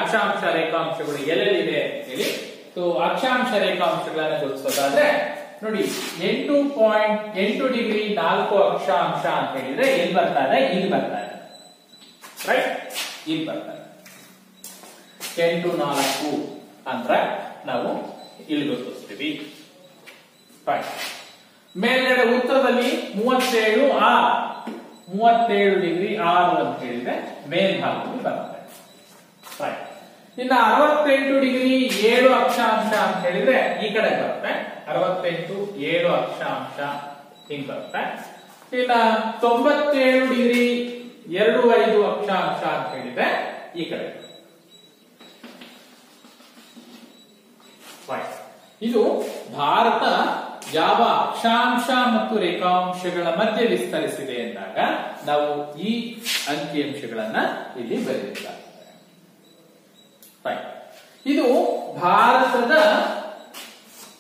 ಅಕ್ಷಾಂಶ ರೇಖಾಂಶಗಳು ಎಲ್ಲೆಲ್ಲಿದೆ ಅಂತ ಹೇಳಿ. ಸೊ ಅಕ್ಷಾಂಶ ರೇಖಾಂಶಗಳನ್ನ ಗುರುತಿಸೋದಾದ್ರೆ ನೋಡಿ 8.8 ಡಿಗ್ರಿ 4 ಅಕ್ಷಾಂಶ ಅಂತ ಹೇಳಿದ್ರೆ ಎಲ್ಲಿ ಬರ್ತಾ ಇದೆ? ಇಲ್ಲಿ ಬರ್ತಾ ಇದೆ. ರೈಟ್, ಇಲ್ಲಿ ಬರ್ತಾ ಇದೆ. 8 4 ಅಂದ್ರೆ ನಾವು ಇಲ್ಲಿ ಗುರುತಿಸ್ತೀವಿ. ಮೇಲ್ಗಡೆ ಉತ್ತರದಲ್ಲಿ 37 ಡಿಗ್ರಿ 6 ಅಂತ ಹೇಳಿದ್ರೆ ಮೇಲ್ಭಾಗದಲ್ಲಿ ಬರುತ್ತೆ. ರೈಟ್. ಇನ್ನು 68 ಡಿಗ್ರಿ 7 ಅಕ್ಷಾಂಶ ಅಂತ ಹೇಳಿದ್ರೆ ಈ ಕಡೆ ಬರುತ್ತೆ. 68 7 ಅಕ್ಷಾಂಶ ಹಿಂಗ್ ಬರುತ್ತೆ. ಇನ್ನ 97 ಡಿಗ್ರಿ 2 5 ಅಕ್ಷಾಂಶ ಅಂತ ಹೇಳಿದ್ರೆ ಈ ಕಡೆ. ಇದು ಭಾರತ ಯಾವ ಅಕ್ಷಾಂಶ ಮತ್ತು ರೇಖಾಂಶಗಳ ಮಧ್ಯೆ ವಿಸ್ತರಿಸಿದೆ ಎಂದಾಗ ನಾವು ಈ ಅಂಕಿಅಂಶಗಳನ್ನ ಇಲ್ಲಿ ಬರೆದಿದ್ದಾರೆ. ಇದು ಭಾರತದ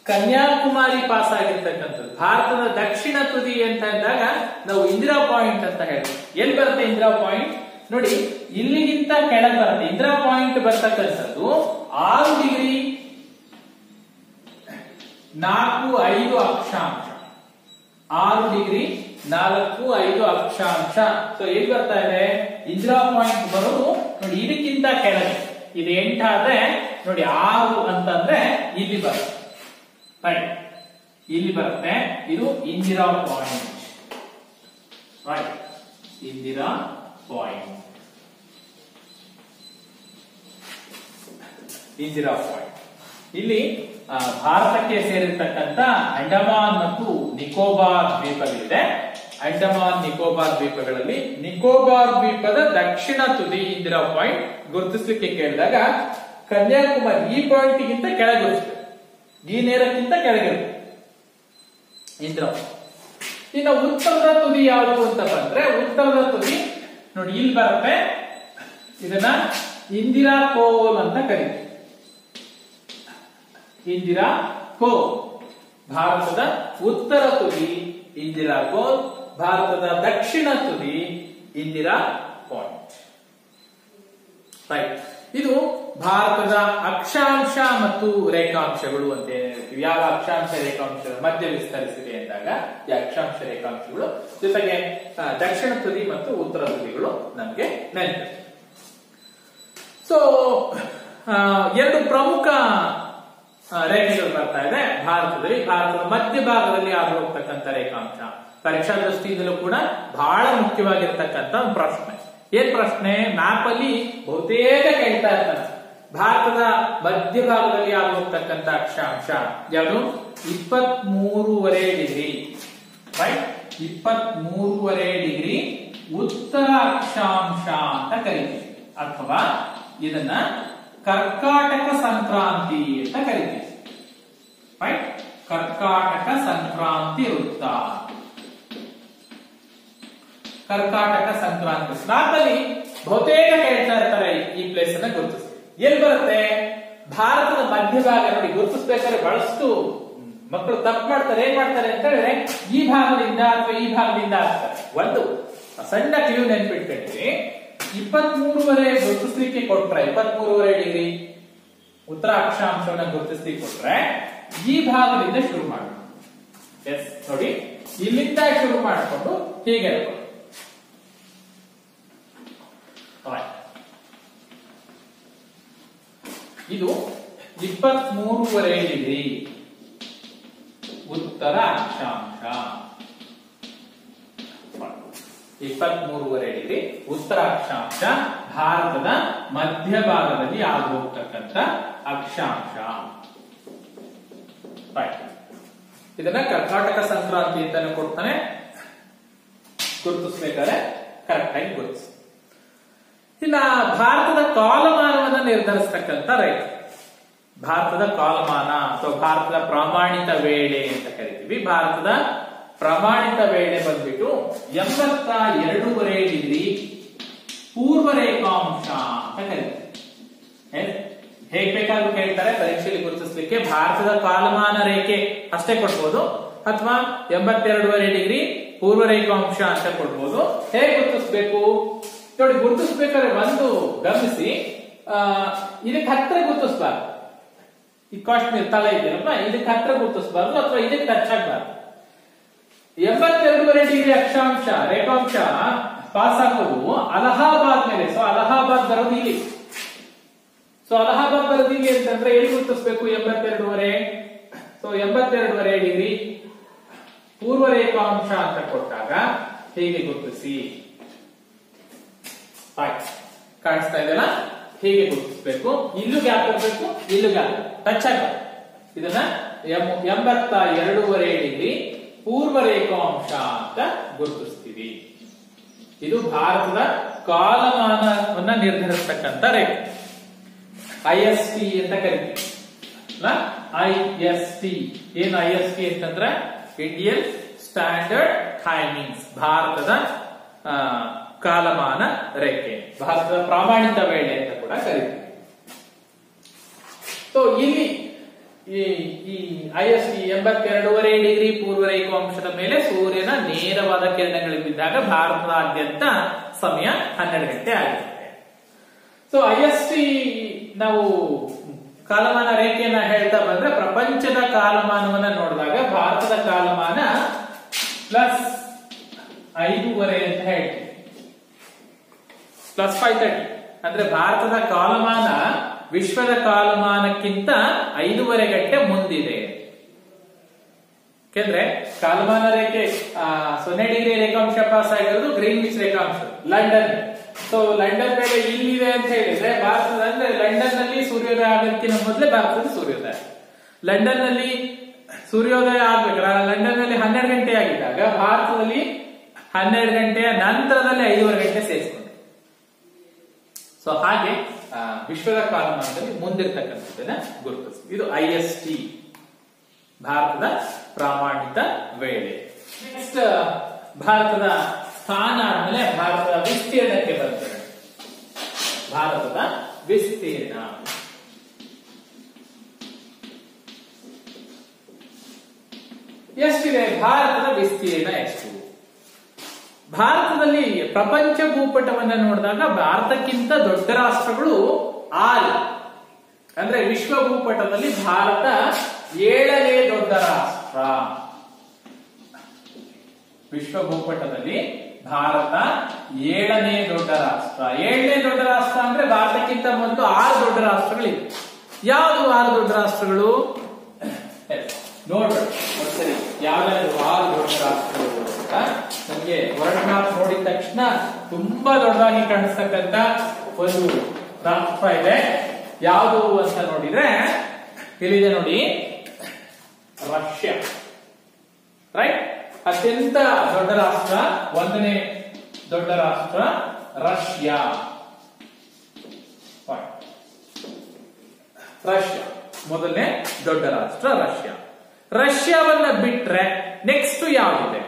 ಕನ್ಯಾಕುಮಾರಿ ಪಾಸ್ ಆಗಿರ್ತಕ್ಕಂಥದ್ದು. ಭಾರತದ ದಕ್ಷಿಣ ತುದಿ ಅಂತ ಅಂದಾಗ ನಾವು ಇಂದಿರಾ ಪಾಯಿಂಟ್ ಅಂತ ಹೇಳ್ತೀವಿ. ಎಲ್ಲಿ ಬರುತ್ತೆ ಇಂದಿರಾ ಪಾಯಿಂಟ್? ನೋಡಿ, ಇಲ್ಲಿಗಿಂತ ಕೆಳಗೆ ಬರುತ್ತೆ. ಇಂದಿರಾ ಪಾಯಿಂಟ್ ಬರ್ತಕ್ಕಂಥದ್ದು 6 ಡಿಗ್ರಿ 4 5 ಅಕ್ಷಾಂಶ. 6 ಡಿಗ್ರಿ 4 5 ಅಕ್ಷಾಂಶ. ಸೊ ಎಲ್ಲಿ ಬರ್ತಾ ಇದೆ? ಇಂದಿರಾ ಪಾಯಿಂಟ್ ಬರೋದು ನೋಡಿ ಇದಕ್ಕಿಂತ ಕೆಳಗೆ. ಇದು 8 ಆದ್ರೆ ನೋಡಿ 6 ಅಂತಂದ್ರೆ ಇಲ್ಲಿ ಬರುತ್ತೆ. ರೈಟ್, ಇಲ್ಲಿ ಬರುತ್ತೆ. ಇದು Indira point. Right, Indira point. Indira point ಇಲ್ಲಿ ಭಾರತಕ್ಕೆ ಸೇರಿರ್ತಕ್ಕಂಥ ಅಂಡಮಾನ್ ಮತ್ತು ನಿಕೋಬಾರ್ ದ್ವೀಪಗಳಿದೆ. ಅಂಡಮಾನ್ ನಿಕೋಬಾರ್ ದ್ವೀಪಗಳಲ್ಲಿ ನಿಕೋಬಾರ್ ದ್ವೀಪದ ದಕ್ಷಿಣ ತುದಿ ಇಂದಿರಾ ಪಾಯಿಂಟ್ ಗುರುತಿಸಲಿಕ್ಕೆ ಕೇಳಿದಾಗ ಕನ್ಯಾಕುಮಾರಿ ಈ ಪಾಯಿಂಟ್ ಗಿಂತ ಕೆಳಗಿರುತ್ತೆ, ಈ ನೇರಕ್ಕಿಂತ ಕೆಳಗಿರುತ್ತೆ ಇಂದಿರಾ. ಇನ್ನು ಉತ್ತರದ ತುದಿ ಯಾವುದು ಅಂತ ಬಂದ್ರೆ ಉತ್ತರದ ತುದಿ ನೋಡಿ ಇಲ್ಲಿ ಬರುತ್ತೆ. ಇದನ್ನ ಇಂದಿರಾ ಕೋಲ್ ಅಂತ ಕರೀತೀವಿ. ಇಂದಿರಾ ಕೋಲ್ ಭಾರತದ ಉತ್ತರ ತುದಿ ಇಂದಿರಾ ಕೋಲ್, ಭಾರತದ ದಕ್ಷಿಣ ತುದಿ ಇಂದಿರಾ ಪಾಯಿಂಟ್. ರೈಟ್. ಇದು ಭಾರತದ ಅಕ್ಷಾಂಶ ಮತ್ತು ರೇಖಾಂಶಗಳು ಅಂತ ಏನ್ ಹೇಳ್ತೀವಿ. ಯಾವ ಅಕ್ಷಾಂಶ ರೇಖಾಂಶದ ಮಧ್ಯ ವಿಸ್ತರಿಸಿದೆ ಅಂದಾಗ ಈ ಅಕ್ಷಾಂಶ ರೇಖಾಂಶಗಳು, ಜೊತೆಗೆ ದಕ್ಷಿಣ ತುದಿ ಮತ್ತು ಉತ್ತರ ತುದಿಗಳು ನಮಗೆ ನೆನಪು. ಸೊ ಎರಡು ಪ್ರಮುಖ ರೇಖೆಗಳು ಬರ್ತಾ ಇದೆ ಭಾರತದಲ್ಲಿ. ಭಾರತದ ಮಧ್ಯಭಾಗದಲ್ಲಿ ಆಗಿ ಹೋಗ್ತಕ್ಕಂಥ ರೇಖಾಂಶ ಪರೀಕ್ಷಾ ದೃಷ್ಟಿಯಿಂದಲೂ ಕೂಡ ಬಹಳ ಮುಖ್ಯವಾಗಿರ್ತಕ್ಕಂಥ ಒಂದು ಪ್ರಶ್ನೆ. ಏನ್ ಪ್ರಶ್ನೆ? ಮ್ಯಾಪ್ ಅಲ್ಲಿ ಬಹುತೇಕ ಕೇಳ್ತಾ ಇರ್ತಾರೆ. ಭಾರತದ ಮಧ್ಯಭಾಗದಲ್ಲಿ ಆಗಿ ಹೋಗ್ತಕ್ಕಂಥ ಅಕ್ಷಾಂಶ ಯಾವುದು? 23.5 ಡಿಗ್ರಿ, ರೈಟ್? 23.5 ಡಿಗ್ರಿ ಉತ್ತರ ಅಕ್ಷಾಂಶ ಅಂತ ಕರಿತೀವಿ, ಅಥವಾ ಇದನ್ನ ಕರ್ಕಾಟಕ ಸಂಕ್ರಾಂತಿ ಅಂತ ಕರಿತೀವಿ, ರೈಟ್? ಕರ್ಕಾಟಕ ಸಂಕ್ರಾಂತಿ ವೃತ್ತ, ಕರ್ಕಾಟಕ ಸಂಕ್ರಾಂತಿ. ಮ್ಯಾಪಲ್ಲಿ ಬಹುತೇಕ ಕೇಳ್ತಾ ಇರ್ತಾರೆ ಈ ಪ್ಲೇಸ್ ಅನ್ನ ಗುರುತಿಸಿ. ಎಲ್ಲಿ ಬರುತ್ತೆ? ಭಾರತದ ಮಧ್ಯಭಾಗ. ನೋಡಿ, ಗುರುತಿಸ್ಬೇಕಾದ್ರೆ ಬಹಳಷ್ಟು ಮಕ್ಕಳು ತಪ್ಪು ಮಾಡ್ತಾರೆ. ಏನ್ ಮಾಡ್ತಾರೆ ಅಂತ ಹೇಳಿದ್ರೆ, ಈ ಭಾಗದಿಂದ ಅಥವಾ ಈ ಭಾಗದಿಂದ ಆಗ್ತಾರೆ. ಒಂದು ಸಣ್ಣ ಕ್ಲೂ ನೆನ್ಪಿಟ್ಕೊಳ್ತೀವಿ. 23.5 ಗುರುತಿಸ್ಲಿಕ್ಕೆ ಕೊಟ್ರೆ, 23.5 ಡಿಗ್ರಿ ಉತ್ತರ ಅಕ್ಷಾಂಶವನ್ನ ಗುರುತಿಸ್ಲಿಕ್ಕೆ ಕೊಟ್ರೆ ಈ ಭಾಗದಿಂದ ಶುರು ಮಾಡಿ. ಎಸ್, ನೋಡಿ, ಇಲ್ಲಿಂದ ಶುರು ಮಾಡಿಕೊಂಡು ಹೀಗೆ ಹೇಳ್ಬೋದು. ಇದು 23.5 ಡಿಗ್ರಿ ಉತ್ತರ ಅಕ್ಷಾಂಶ. 23.5 ಡಿಗ್ರಿ ಉತ್ತರ ಅಕ್ಷಾಂಶ ಭಾರತದ ಮಧ್ಯಭಾಗದಲ್ಲಿ ಆಗೋಗ್ತಕ್ಕಂಥ ಅಕ್ಷಾಂಶ. ಇದನ್ನ ಕರ್ನಾಟಕ ಸಂಕ್ರಾಂತಿ ಅಂತಾನೆ ಕೊಡ್ತಾನೆ. ಗುರುತಿಸ್ಬೇಕಾದ್ರೆ ಕರೆಕ್ಟ್ ಆಗಿ ಗುರುತಿಸಿ. ಇನ್ನ ಭಾರತದ ಕಾಲಮಾನವನ್ನು ನಿರ್ಧರಿಸತಕ್ಕಂಥ ರೇಖೆ, ಭಾರತದ ಕಾಲಮಾನ ಅಥವಾ ಭಾರತದ ಪ್ರಮಾಣಿತ ವೇಳೆ ಅಂತ ಕರಿತೀವಿ. ಭಾರತದ ಪ್ರಮಾಣಿತ ವೇಳೆ ಬಂದ್ಬಿಟ್ಟು 82.5 ಡಿಗ್ರಿ ಪೂರ್ವ ರೇಖಾಂಶ ಅಂತ ಕರಿತೀವಿ. ಹೇಗ್ ಬೇಕಾದ್ರೂ ಕೇಳ್ತಾರೆ ಪರೀಕ್ಷೆಯಲ್ಲಿ ಗುರುತಿಸಲಿಕ್ಕೆ. ಭಾರತದ ಕಾಲಮಾನ ರೇಖೆ ಅಷ್ಟೇ ಕೊಡ್ಬೋದು, ಅಥವಾ 82.5 ಡಿಗ್ರಿ ಪೂರ್ವ ರೇಖಾಂಶ ಅಂತ ಕೊಡ್ಬೋದು. ಹೇಗೆ ಗುರುತಿಸಬೇಕು ನೋಡಿ, ಗುರುತಿಸ್ಬೇಕಾದ್ರೆ ಒಂದು ಗಮನಿಸಿ, ಇದಕ್ಕೆ ಹತ್ರ ಗುರುತಿಸಬಾರ್ದು. ಈ ಕಾಶ್ಮೀರ್ ತಲೆ ಇದೆಯಲ್ಲ, ಇದಕ್ಕೆ ಹತ್ರ ಗುರುತಿಸಬಾರ್ದು ಅಥವಾ ಇದಕ್ಕೆ ಟಚ್ ಆಗಬಾರ್ದು. 82.5 ಡಿಗ್ರಿ ಅಕ್ಷಾಂಶ ರೇಖಾಂಶ ಪಾಸ್ ಆಗೋದು ಅಲಹಾಬಾದ್ ಮೇಲೆ. ಸೊ ಅಲಹಾಬಾದ್ ಬರೋದು ಇಲ್ಲಿ. ಸೊ ಅಲಹಾಬಾದ್ ಬರೋದು ಇಲ್ಲಿ ಅಂತಂದ್ರೆ ಎಲ್ಲಿ ಗುರುತಿಸಬೇಕು? 82.5. ಸೊ 82.5 ಡಿಗ್ರಿ ಪೂರ್ವ ರೇಖಾಂಶ ಅಂತ ಕೊಟ್ಟಾಗ ಹೀಗೆ ಗುರುತಿಸಿ. ಕಾಣಿಸ್ತಾ ಇದೆಯಲ್ಲ, ಹೀಗೆ ಗುರುತಿಸಬೇಕು. ಇಲ್ಲೂ ಗ್ಯಾಪ್ ಇರಬೇಕು, ಇಲ್ಲೂ ಗ್ಯಾಪ್ ಟಚ್ ಆಗಬೇಕು. ಇದನ್ನ 82.5 ಡಿಗ್ರಿ ಪೂರ್ವ ರೇಖಾಂಶ ಅಂತ ಗುರುತಿಸ್ತೀವಿ. ಇದು ಭಾರತದ ಕಾಲಮಾನವನ್ನ ನಿರ್ಧರಿಸತಕ್ಕಂಥ ರೇಖೆ. IST ಅಂತ ಕರಿತೀವಿ. IST ಏನು? IST ಅಂತಂದ್ರೆ ಇಂಡಿಯನ್ ಸ್ಟ್ಯಾಂಡರ್ಡ್ ಟೈಮಿಂಗ್ಸ್, ಭಾರತದ ಕಾಲಮಾನ ರೇಖೆ, ಭಾರತದ ಪ್ರಾಮಾಣಿತ ವೇಳೆ ಅಂತ ಕೂಡ ಕರಿತೀವಿ. ಸೊ ಇಲ್ಲಿ ಈ IST 82.5 ಡಿಗ್ರಿ ಪೂರ್ವ ರೇಖಾಂಶದ ಮೇಲೆ ಸೂರ್ಯನ ನೇರವಾದ ಕಿರಣಗಳು ಬಿದ್ದಾಗ ಭಾರತದಾದ್ಯಂತ ಸಮಯ 12 ಗಂಟೆ ಆಗಿರುತ್ತೆ. ಸೊ IST ನಾವು ಕಾಲಮಾನ ರೇಖೆಯನ್ನ ಹೇಳ್ತಾ ಬಂದ್ರೆ ಪ್ರಪಂಚದ ಕಾಲಮಾನವನ್ನ ನೋಡಿದಾಗ ಭಾರತದ ಕಾಲಮಾನ +5.5 ಅಂತ ಹೇಳ್ತೀವಿ. +530 ಅಂದ್ರೆ ಭಾರತದ ಕಾಲಮಾನ ವಿಶ್ವದ ಕಾಲಮಾನಕ್ಕಿಂತ 5.5 ಗಂಟೆ ಮುಂದಿದೆ. ಯಾಕೆಂದ್ರೆ ಕಾಲಮಾನ ರೇಖೆ 0 ಡಿಗ್ರಿ ರೇಖಾಂಶ ಪಾಸ್ ಆಗಿರೋದು ಗ್ರೀನ್ವಿಚ್ ರೇಖಾಂಶ ಲಂಡನ್. ಸೊ ಲಂಡನ್ ಮೇಲೆ ಇಲ್ಲಿದೆ ಅಂತ ಹೇಳಿದ್ರೆ ಭಾರತದ ಅಂದ್ರೆ ಲಂಡನ್ ನಲ್ಲಿ ಸೂರ್ಯೋದಯ ಆಗೋದಕ್ಕಿಂತ ಮೊದಲೇ ಭಾರತದ ಸೂರ್ಯೋದಯ. ಲಂಡನ್ ನಲ್ಲಿ ಸೂರ್ಯೋದಯ ಆಗ್ಬೇಕಲ್ಲ, ಲಂಡನ್ ನಲ್ಲಿ 12 ಗಂಟೆ ಆಗಿದ್ದಾಗ ಭಾರತದಲ್ಲಿ 12 ಗಂಟೆಯ ನಂತರದಲ್ಲಿ 5.5 ಗಂಟೆ ಸೇರಿಸ್ಕೊಂಡು. ಸೊ ಹಾಗೆ ವಿಶ್ವದ ಕಾಲಮಾನದಲ್ಲಿ ಮುಂದಿರ್ತಕ್ಕಂಥದ್ದನ್ನ ಗುರುತಿಸಿ. ಇದು IST ಭಾರತದ ಪ್ರಾಮಾಣಿತ ವೇಳೆ. ನೆಕ್ಸ್ಟ್ ಭಾರತದ ಸ್ಥಾನ ಆದ್ಮೇಲೆ ಭಾರತದ ವಿಸ್ತೀರ್ಣಕ್ಕೆ ಬರ್ತದೆ. ಭಾರತದ ವಿಸ್ತೀರ್ಣ ಎಷ್ಟಿದೆ? ಭಾರತದ ವಿಸ್ತೀರ್ಣ ಎಷ್ಟು? ಭಾರತದಲ್ಲಿ ಪ್ರಪಂಚ ಭೂಪಟವನ್ನ ನೋಡಿದಾಗ ಭಾರತಕ್ಕಿಂತ ದೊಡ್ಡ ರಾಷ್ಟ್ರಗಳು 6 ಅಂದ್ರೆ ವಿಶ್ವ ಭೂಪಟದಲ್ಲಿ ಭಾರತ 7ನೇ ದೊಡ್ಡ ರಾಷ್ಟ್ರ. ವಿಶ್ವ ಭೂಪಟದಲ್ಲಿ ಭಾರತ 7ನೇ ದೊಡ್ಡ ರಾಷ್ಟ್ರ. 7ನೇ ದೊಡ್ಡ ರಾಷ್ಟ್ರ ಅಂದ್ರೆ ಭಾರತಕ್ಕಿಂತ ಮೊದಲು 6 ದೊಡ್ಡ ರಾಷ್ಟ್ರಗಳಿವೆ. ಯಾವುದು 6 ದೊಡ್ಡ ರಾಷ್ಟ್ರಗಳು ನೋಡ್ರಿ ಸರಿ. ಯಾವ್ದಾದ್ರು 6 ದೊಡ್ಡ ರಾಷ್ಟ್ರಗಳು ಅಂತ ನಮ್ಗೆ ವರ್ಲ್ಡ್ ಮ್ಯಾಪ್ ನೋಡಿದ ತಕ್ಷಣ ತುಂಬಾ ದೊಡ್ಡದಾಗಿ ಕಾಣಿಸ್ತಕ್ಕಂತ ಒಂದು ರಾಷ್ಟ್ರ ಇದೆ. ಯಾವುದು ಅಂತ ನೋಡಿದ್ರೆ ಇಲ್ಲಿದೆ ನೋಡಿ, ರಷ್ಯಾ. ರೈಟ್, ಅತ್ಯಂತ ದೊಡ್ಡ ರಾಷ್ಟ್ರ, 1ನೇ ದೊಡ್ಡ ರಾಷ್ಟ್ರ ರಷ್ಯಾ. ರಷ್ಯಾ ಮೊದಲನೇ ದೊಡ್ಡ ರಾಷ್ಟ್ರ ರಷ್ಯಾ. ರಷ್ಯಾವನ್ನ ಬಿಟ್ರೆ ನೆಕ್ಸ್ಟ್ ಯಾವಿದೆ?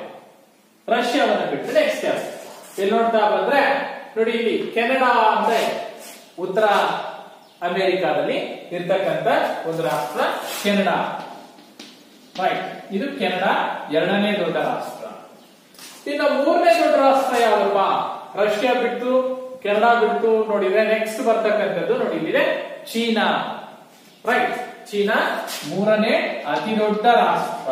ರಷ್ಯಾವನ್ನ ಬಿಟ್ರೆ ನೆಕ್ಸ್ಟ್ ಯಾವ್ದು? ಇಲ್ಲಿ ನೋಡ್ತಾ ಬಂದ್ರೆ ನೋಡಿ, ಇಲ್ಲಿ ಕೆನಡಾ ಅಂದ್ರೆ ಉತ್ತರ ಅಮೆರಿಕಾದಲ್ಲಿ ಇರ್ತಕ್ಕಂಥ ಒಂದು ರಾಷ್ಟ್ರ ಕೆನಡಾ. ರೈಟ್, ಇದು ಕೆನಡಾ 2ನೇ ದೊಡ್ಡ ರಾಷ್ಟ್ರ. ಇನ್ನು 3ನೇ ದೊಡ್ಡ ರಾಷ್ಟ್ರ ಯಾವಪ್ಪ? ರಷ್ಯಾ ಬಿಟ್ಟು ಕೆನಡಾ ಬಿಟ್ಟು ನೋಡಿದ್ರೆ ನೆಕ್ಸ್ಟ್ ಬರ್ತಕ್ಕಂಥದ್ದು ನೋಡಿ, ಇಲ್ಲಿದೆ ಚೀನಾ. ರೈಟ್, ಚೀನಾ 3ನೇ ಅತಿ ದೊಡ್ಡ ರಾಷ್ಟ್ರ.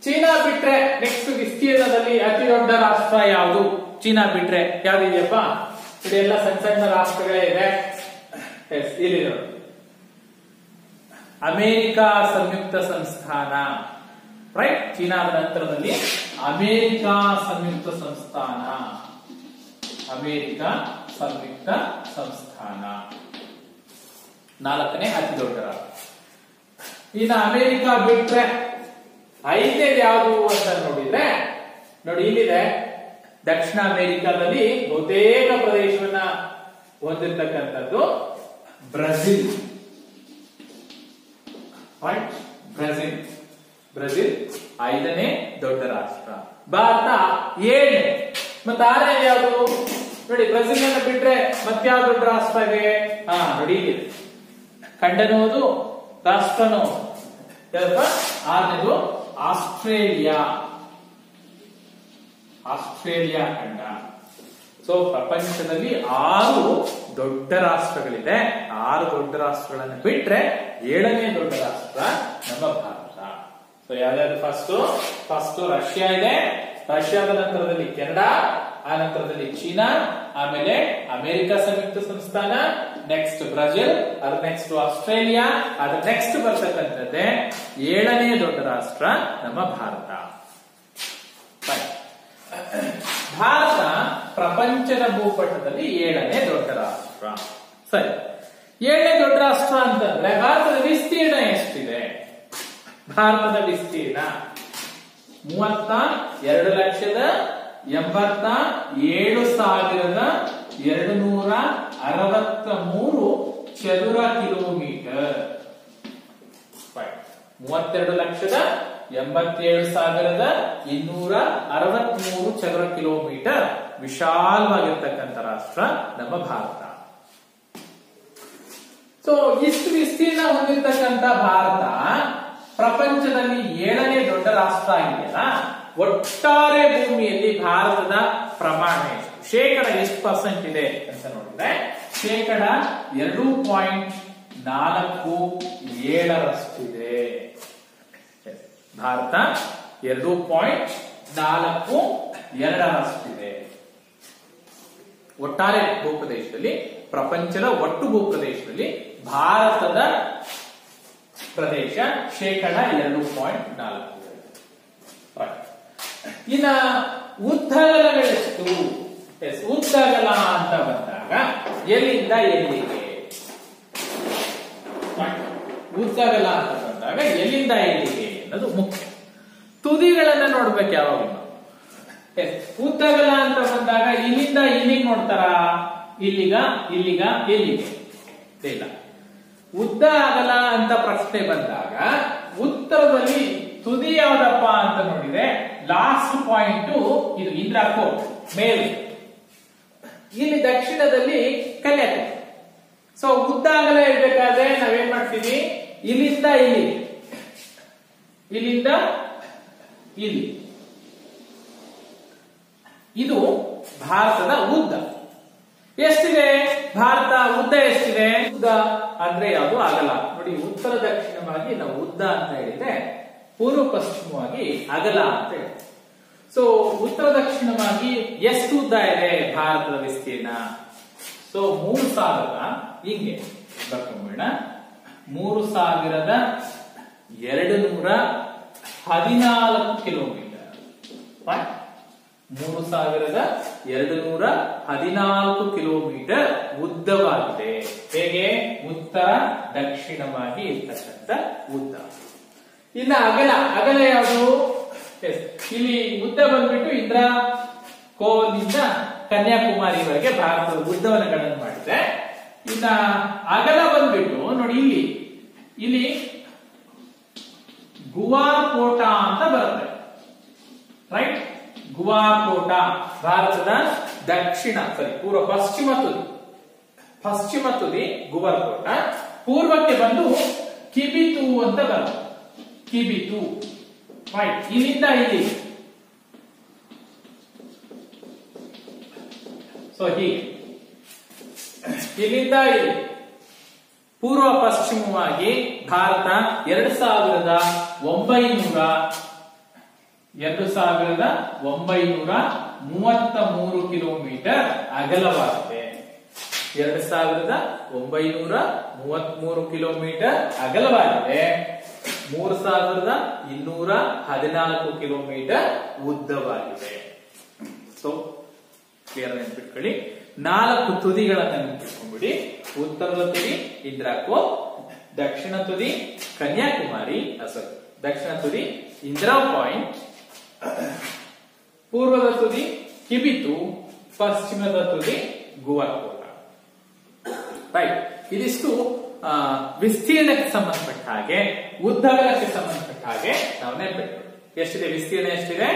ಚೀನಾ ಬಿಟ್ರೆ ನೆಕ್ಸ್ಟ್ ವಿಸ್ತೀರ್ಣದಲ್ಲಿ ಅತಿ ದೊಡ್ಡ ರಾಷ್ಟ್ರ ಯಾವುದು? ಚೀನಾ ಬಿಟ್ರೆ ಯಾವ್ದಿದೆಯಪ್ಪ? ಇದೆಲ್ಲ ಸಣ್ಣ ಸಣ್ಣ ರಾಷ್ಟ್ರಗಳೇ ಇದೆ. ಇಲ್ಲಿ ನೋಡಿ, ಅಮೆರಿಕಾ ಸಂಯುಕ್ತ ಸಂಸ್ಥಾನ. ರೈಟ್, ಚೀನಾದ ನಂತರದಲ್ಲಿ ಅಮೆರಿಕಾ ಸಂಯುಕ್ತ ಸಂಸ್ಥಾನ. ಅಮೆರಿಕಾ ಸಂಯುಕ್ತ ಸಂಸ್ಥಾನ 4ನೇ ಅತಿ ದೊಡ್ಡ ರಾಷ್ಟ್ರ. ಇನ್ನು ಅಮೆರಿಕಾ ಬಿಟ್ರೆ 5ನೇದು ಯಾವುದು ಅಂತ ನೋಡಿದ್ರೆ ನೋಡಿ, ಇಲ್ಲಿದೆ ದಕ್ಷಿಣ ಅಮೆರಿಕಾದಲ್ಲಿ ಬಹುತೇಕ ಪ್ರದೇಶವನ್ನ ಹೊಂದಿರತಕ್ಕಂಥದ್ದು ಬ್ರೆಜಿಲ್. ಬ್ರೆಜಿಲ್ ಬ್ರೆಜಿಲ್ 5ನೇ ದೊಡ್ಡ ರಾಷ್ಟ್ರ. ಭಾರತ 7ನೇ. ಮತ್ತೆ 6ನೇ ಯಾವುದು ನೋಡಿ? ಬ್ರೆಜಿಲ್ ಅನ್ನು ಬಿಟ್ರೆ ಮತ್ತೆ ಯಾವ ದೊಡ್ಡ ರಾಷ್ಟ್ರ ಇದೆ? ನೋಡಿ, ಖಂಡನೋದು ರಾಷ್ಟ್ರನೋ 6ನೇದು ಆಸ್ಟ್ರೇಲಿಯಾ. ಆಸ್ಟ್ರೇಲಿಯಾ ಖಂಡ. ಸೊ ಪ್ರಪಂಚದಲ್ಲಿ 6 ದೊಡ್ಡ ರಾಷ್ಟ್ರಗಳಿದೆ. 6 ದೊಡ್ಡ ರಾಷ್ಟ್ರಗಳನ್ನು ಬಿಟ್ರೆ 7ನೇ ದೊಡ್ಡ ರಾಷ್ಟ್ರ ನಮ್ಮ ಭಾರತ. ಸೊ ಯಾವ್ದಾದ್ರು ಫಸ್ಟ್ ರಷ್ಯಾ ಇದೆ. ರಷ್ಯಾದ ನಂತರದಲ್ಲಿ ಕೆನಡಾ, ಆ ನಂತರದಲ್ಲಿ ಚೀನಾ, ಆಮೇಲೆ ಅಮೆರಿಕ ಸಂಯುಕ್ತ ಸಂಸ್ಥಾನ, ನೆಕ್ಸ್ಟ್ ಬ್ರೆಜಿಲ್, ಅದ್ರ ನೆಕ್ಸ್ಟ್ ಆಸ್ಟ್ರೇಲಿಯಾ, ಅದ್ರ ನೆಕ್ಸ್ಟ್ ಬರ್ತಕ್ಕಂಥದ್ದೇ 7ನೇ ದೊಡ್ಡ ರಾಷ್ಟ್ರ ನಮ್ಮ ಭಾರತ. ಭಾರತ ಪ್ರಪಂಚದ ಭೂಪಟದಲ್ಲಿ 7ನೇ ದೊಡ್ಡ ರಾಷ್ಟ್ರ. ಸರಿ, 7ನೇ ದೊಡ್ಡ ರಾಷ್ಟ್ರ ಅಂತಂದ್ರೆ ಭಾರತದ ವಿಸ್ತೀರ್ಣ ಎಷ್ಟಿದೆ? ಭಾರತದ ವಿಸ್ತೀರ್ಣ 32,87,263 ಚದುರ ಕಿಲೋಮೀಟರ್. 32,87,263 ಚದುರ ಕಿಲೋಮೀಟರ್ ವಿಶಾಲವಾಗಿರ್ತಕ್ಕಂಥ ರಾಷ್ಟ್ರ ನಮ್ಮ ಭಾರತ. ಸೊ ಇಷ್ಟು ವಿಸ್ತೀರ್ಣ ಹೊಂದಿರತಕ್ಕಂಥ ಭಾರತ ಪ್ರಪಂಚದಲ್ಲಿ 7ನೇ ದೊಡ್ಡ ರಾಷ್ಟ್ರ ಆಗಿದೆಯಲ್ಲ, ಒಟ್ಟಾರೆ ಭೂಮಿಯಲ್ಲಿ ಭಾರತದ ಪ್ರಮಾಣ ಎಷ್ಟು? ಶೇಕಡ ಎಷ್ಟು ಪರ್ಸೆಂಟ್ ಇದೆ ಅಂತ ನೋಡಿದ್ರೆ ಶೇಕಡ 2.47 ಭಾರತ 2.42 ಒಟ್ಟಾರೆ ಭೂಪ್ರದೇಶದಲ್ಲಿ, ಪ್ರಪಂಚದ ಒಟ್ಟು ಭೂಪ್ರದೇಶದಲ್ಲಿ ಭಾರತದ ಪ್ರದೇಶ ಶೇಕಡ 2.42. ಇನ್ನ ಉದ್ದಗಲಗಳೆಷ್ಟು? ಉದ್ದಗಲ ಅಂತ ಬಂದಾಗ ಎಲ್ಲಿಂದ ಎಲ್ಲಿಗೆ? ಉದ್ದಗಲ ಅಂತ ಬಂದಾಗ ಎಲ್ಲಿಂದ ಎಲ್ಲಿಗೆ ಅನ್ನೋದು ಮುಖ್ಯ. ತುದಿಗಳನ್ನ ನೋಡ್ಬೇಕು ಯಾವಾಗ. ಉದ್ದಗಲ ಅಂತ ಬಂದಾಗ ಇಲ್ಲಿಂದ ಇಲ್ಲಿಗೆ ನೋಡ್ತಾರ? ಇಲ್ಲಿಗ ಇಲ್ಲಿಗ ಎಲ್ಲಿಗೆ? ಇಲ್ಲ. ಉದ್ದ ಅಗಲ ಅಂತ ಪ್ರಶ್ನೆ ಬಂದಾಗ ಉತ್ತರದಲ್ಲಿ ತುದಿ ಯಾವ್ದಪ್ಪ ಅಂತ ನೋಡಿದ್ರೆ ಲಾಸ್ಟ್ ಪಾಯಿಂಟ್ ಇದು ಇಂದ್ರಾಕೋಟ್ ಮೇಲೆ, ಇಲ್ಲಿ ದಕ್ಷಿಣದಲ್ಲಿ ಕನ್ಯಾಕುಮಾರಿ. ಸೊ ಉದ್ದ ಅಗಲ ಇರ್ಬೇಕಾದ್ರೆ ನಾವೇನ್ ಮಾಡ್ತೀವಿ? ಇಲ್ಲಿಂದ ಇಲ್ಲಿ, ಇಲ್ಲಿಂದ ಇಲ್ಲಿ. ಇದು ಭಾರತದ ಉದ್ದ ಎಷ್ಟಿದೆ? ಭಾರತ ಉದ್ದ ಎಷ್ಟಿದೆ? ಉದ್ದ ಅಂದ್ರೆ ಯಾವುದು? ಅಗಲ. ನೋಡಿ, ಉತ್ತರ ದಕ್ಷಿಣವಾಗಿ ನಾವು ಉದ್ದ ಅಂತ ಹೇಳಿದ್ರೆ, ಪೂರ್ವ ಪಶ್ಚಿಮವಾಗಿ ಅಗಲ ಅಂತ ಹೇಳಿ. ಸೊ ಉತ್ತರ ದಕ್ಷಿಣವಾಗಿ ಎಷ್ಟು ಉದ್ದ ಇದೆ ಭಾರತದ ವಿಸ್ತೀರ್ಣ? ಸೊ 3000 ಹಿಂಗೆ ಬರ್ಕೊಂಬೇಡ, 3214 ಕಿಲೋಮೀಟರ್. 3214 ಕಿಲೋಮೀಟರ್ ಉದ್ದವಾಗಿದೆ. ಹೇಗೆ? ಉತ್ತರ ದಕ್ಷಿಣವಾಗಿ ಇರ್ತಕ್ಕಂಥ ಉದ್ದ. ಇನ್ನು ಅಗಲ ಯಾವುದು? ಇಲ್ಲಿ ಉದ್ದ ಬಂದ್ಬಿಟ್ಟು ಇಂದಿರಾ ಕೋಲ್ನಿಂದ ಕನ್ಯಾಕುಮಾರಿವರೆಗೆ ಭಾರತದ ಉದ್ದವನ್ನು ಗಣನೆ ಮಾಡಿದ್ರೆ, ಇನ್ನ ಅಗಲ ಬಂದ್ಬಿಟ್ಟು ನೋಡಿ ಇಲ್ಲಿ ಗುವಾಕೋಟ ಅಂತ ಬರುತ್ತೆ. ರೈಟ್? ಗುವಾಕೋಟ ಭಾರತದ ಪೂರ್ವ ಪಶ್ಚಿಮ ತುದಿ ಗುವಾಕೋಟ. ಪೂರ್ವಕ್ಕೆ ಬಂದು ಕಿಬಿತು ಅಂತ ಬರುತ್ತೆ. ಕಿಬಿತು. ರೈಟ್? ಇಲ್ಲಿಂದ ಇಲ್ಲಿ. ಸೊ ಹೀಗೆ ಇಲ್ಲಿಂದ ಇಲ್ಲಿ ಪೂರ್ವ ಪಶ್ಚಿಮವಾಗಿ ಭಾರತ 2933 ಕಿಲೋಮೀಟರ್ ಅಗಲವಾಗಿದೆ. 2933 ಕಿಲೋಮೀಟರ್ ಅಗಲವಾಗಿದೆ. 3214 ಕಿಲೋಮೀಟರ್ ಉದ್ದವಾಗಿದೆ. ಸೊ ಕ್ಲಿಯರ್ ನೆನ್ಪಿಟ್ಕೊಳ್ಳಿ. 4 ತುದಿಗಳನ್ನು ನೆನ್ಪಿಟ್ಕೊಂಡ್ಬಿಡಿ. ಉತ್ತರದ ತುದಿ ಇಂದಿರಾ ಕೋಲ್, ದಕ್ಷಿಣ ತುದಿ ಕನ್ಯಾಕುಮಾರಿ, ದಕ್ಷಿಣ ತುದಿ ಇಂದಿರಾ ಪಾಯಿಂಟ್, ಪೂರ್ವದ ತುದಿ ಕಿಬಿತು, ಪಶ್ಚಿಮದ ತುದಿ ಗುವಾಕೋಟ. ರೈಟ್? ಇದಿಷ್ಟು ವಿಸ್ತೀರ್ಣಕ್ಕೆ ಸಂಬಂಧಪಟ್ಟ ಹಾಗೆ, ಉದ್ದಗಲಕ್ಕೆ ಸಂಬಂಧಪಟ್ಟ ಹಾಗೆ ನಾವು ನೆನಪಿಟ್ಕೊಳ್ಳಿ. ಎಷ್ಟಿದೆ ವಿಸ್ತೀರ್ಣ? ಎಷ್ಟಿದೆ?